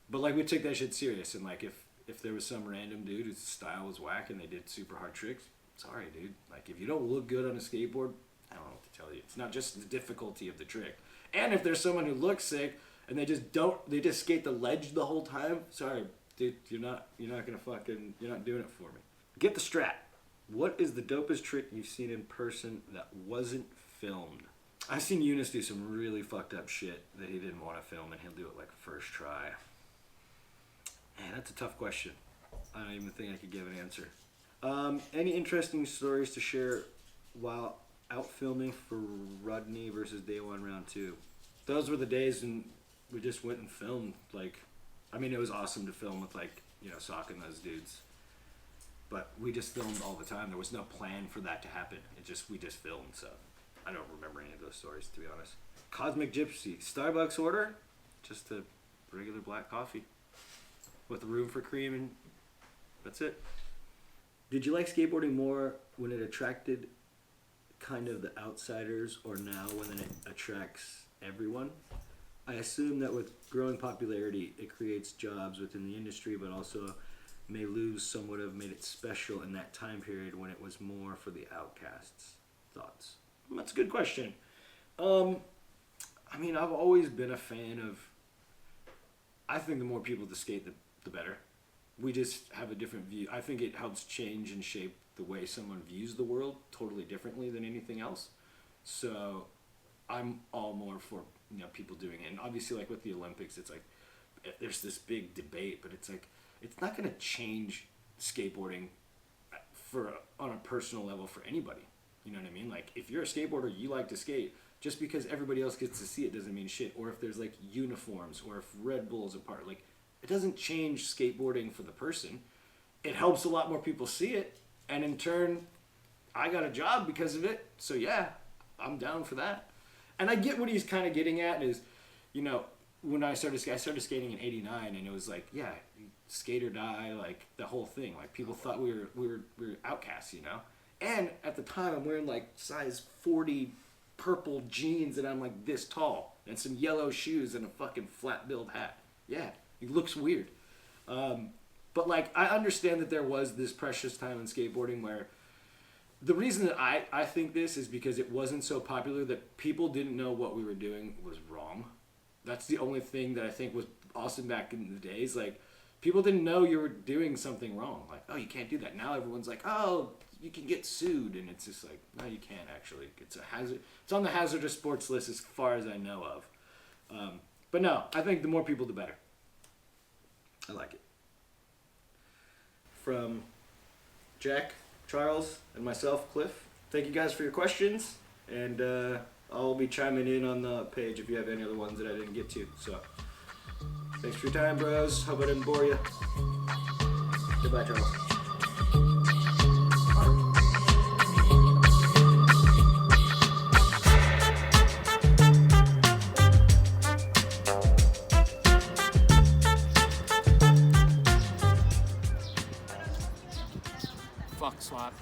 but like, we took that shit serious, and like, if there was some random dude whose style was whack and they did super hard tricks, sorry, dude. Like, if you don't look good on a skateboard, I don't know what to tell you. It's not just the difficulty of the trick. And if there's someone who looks sick and they just skate the ledge the whole time, sorry, dude, you're not doing it for me. Get the strat. What is the dopest trick you've seen in person that wasn't filmed? I've seen Eunice do some really fucked up shit that he didn't want to film, and he'll do it like first try. Man, that's a tough question. I don't even think I could give an answer. Any interesting stories to share while out filming for Rudney versus Day One Round 2? Those were the days when we just went and filmed. Like, I mean, it was awesome to film with, like, you know, Sock and those dudes. But we just filmed all the time. There was no plan for that to happen. We just filmed, so I don't remember any of those stories, to be honest. Cosmic Gypsy. Starbucks order? Just a regular black coffee with room for cream, and that's it. Did you like skateboarding more when it attracted kind of the outsiders, or now when it attracts everyone? I assume that with growing popularity, it creates jobs within the industry, but also may lose some would have made it special in that time period when it was more for the outcasts. Thoughts? That's a good question. I mean, I've always been a fan of, I think the more people to skate, the better. We just have a different view. I think it helps change and shape the way someone views the world totally differently than anything else. So I'm all more for, you know, people doing it. And obviously, like with the Olympics, it's like there's this big debate, but it's like it's not going to change skateboarding on a personal level for anybody. You know what I mean? Like, if you're a skateboarder, you like to skate, just because everybody else gets to see it doesn't mean shit. Or if there's like uniforms, or if Red Bull's a part, like, it doesn't change skateboarding for the person. It helps a lot more people see it, and in turn, I got a job because of it. So yeah, I'm down for that. And I get what he's kind of getting at is, you know, when I started skating in '89, and it was like, yeah, skate or die, like the whole thing. Like, people thought we were outcasts, you know. And at the time, I'm wearing like size 40 purple jeans, and I'm like this tall, and some yellow shoes and a fucking flat-billed hat. Yeah, it looks weird. But like, I understand that there was this precious time in skateboarding where the reason that I think this is because it wasn't so popular that people didn't know what we were doing was wrong. That's the only thing that I think was awesome back in the days. Like, people didn't know you were doing something wrong. Like, oh, you can't do that. Now everyone's like, oh, you can get sued. And it's just like, no, you can't actually. It's a hazard. It's on the hazardous sports list as far as I know of. But no, I think the more people, the better. I like it. From Jack, Charles, and myself, Cliff, thank you guys for your questions. And I'll be chiming in on the page if you have any other ones that I didn't get to. So, thanks for your time, bros. Hope I didn't bore you. Goodbye, Charles. fuck swap.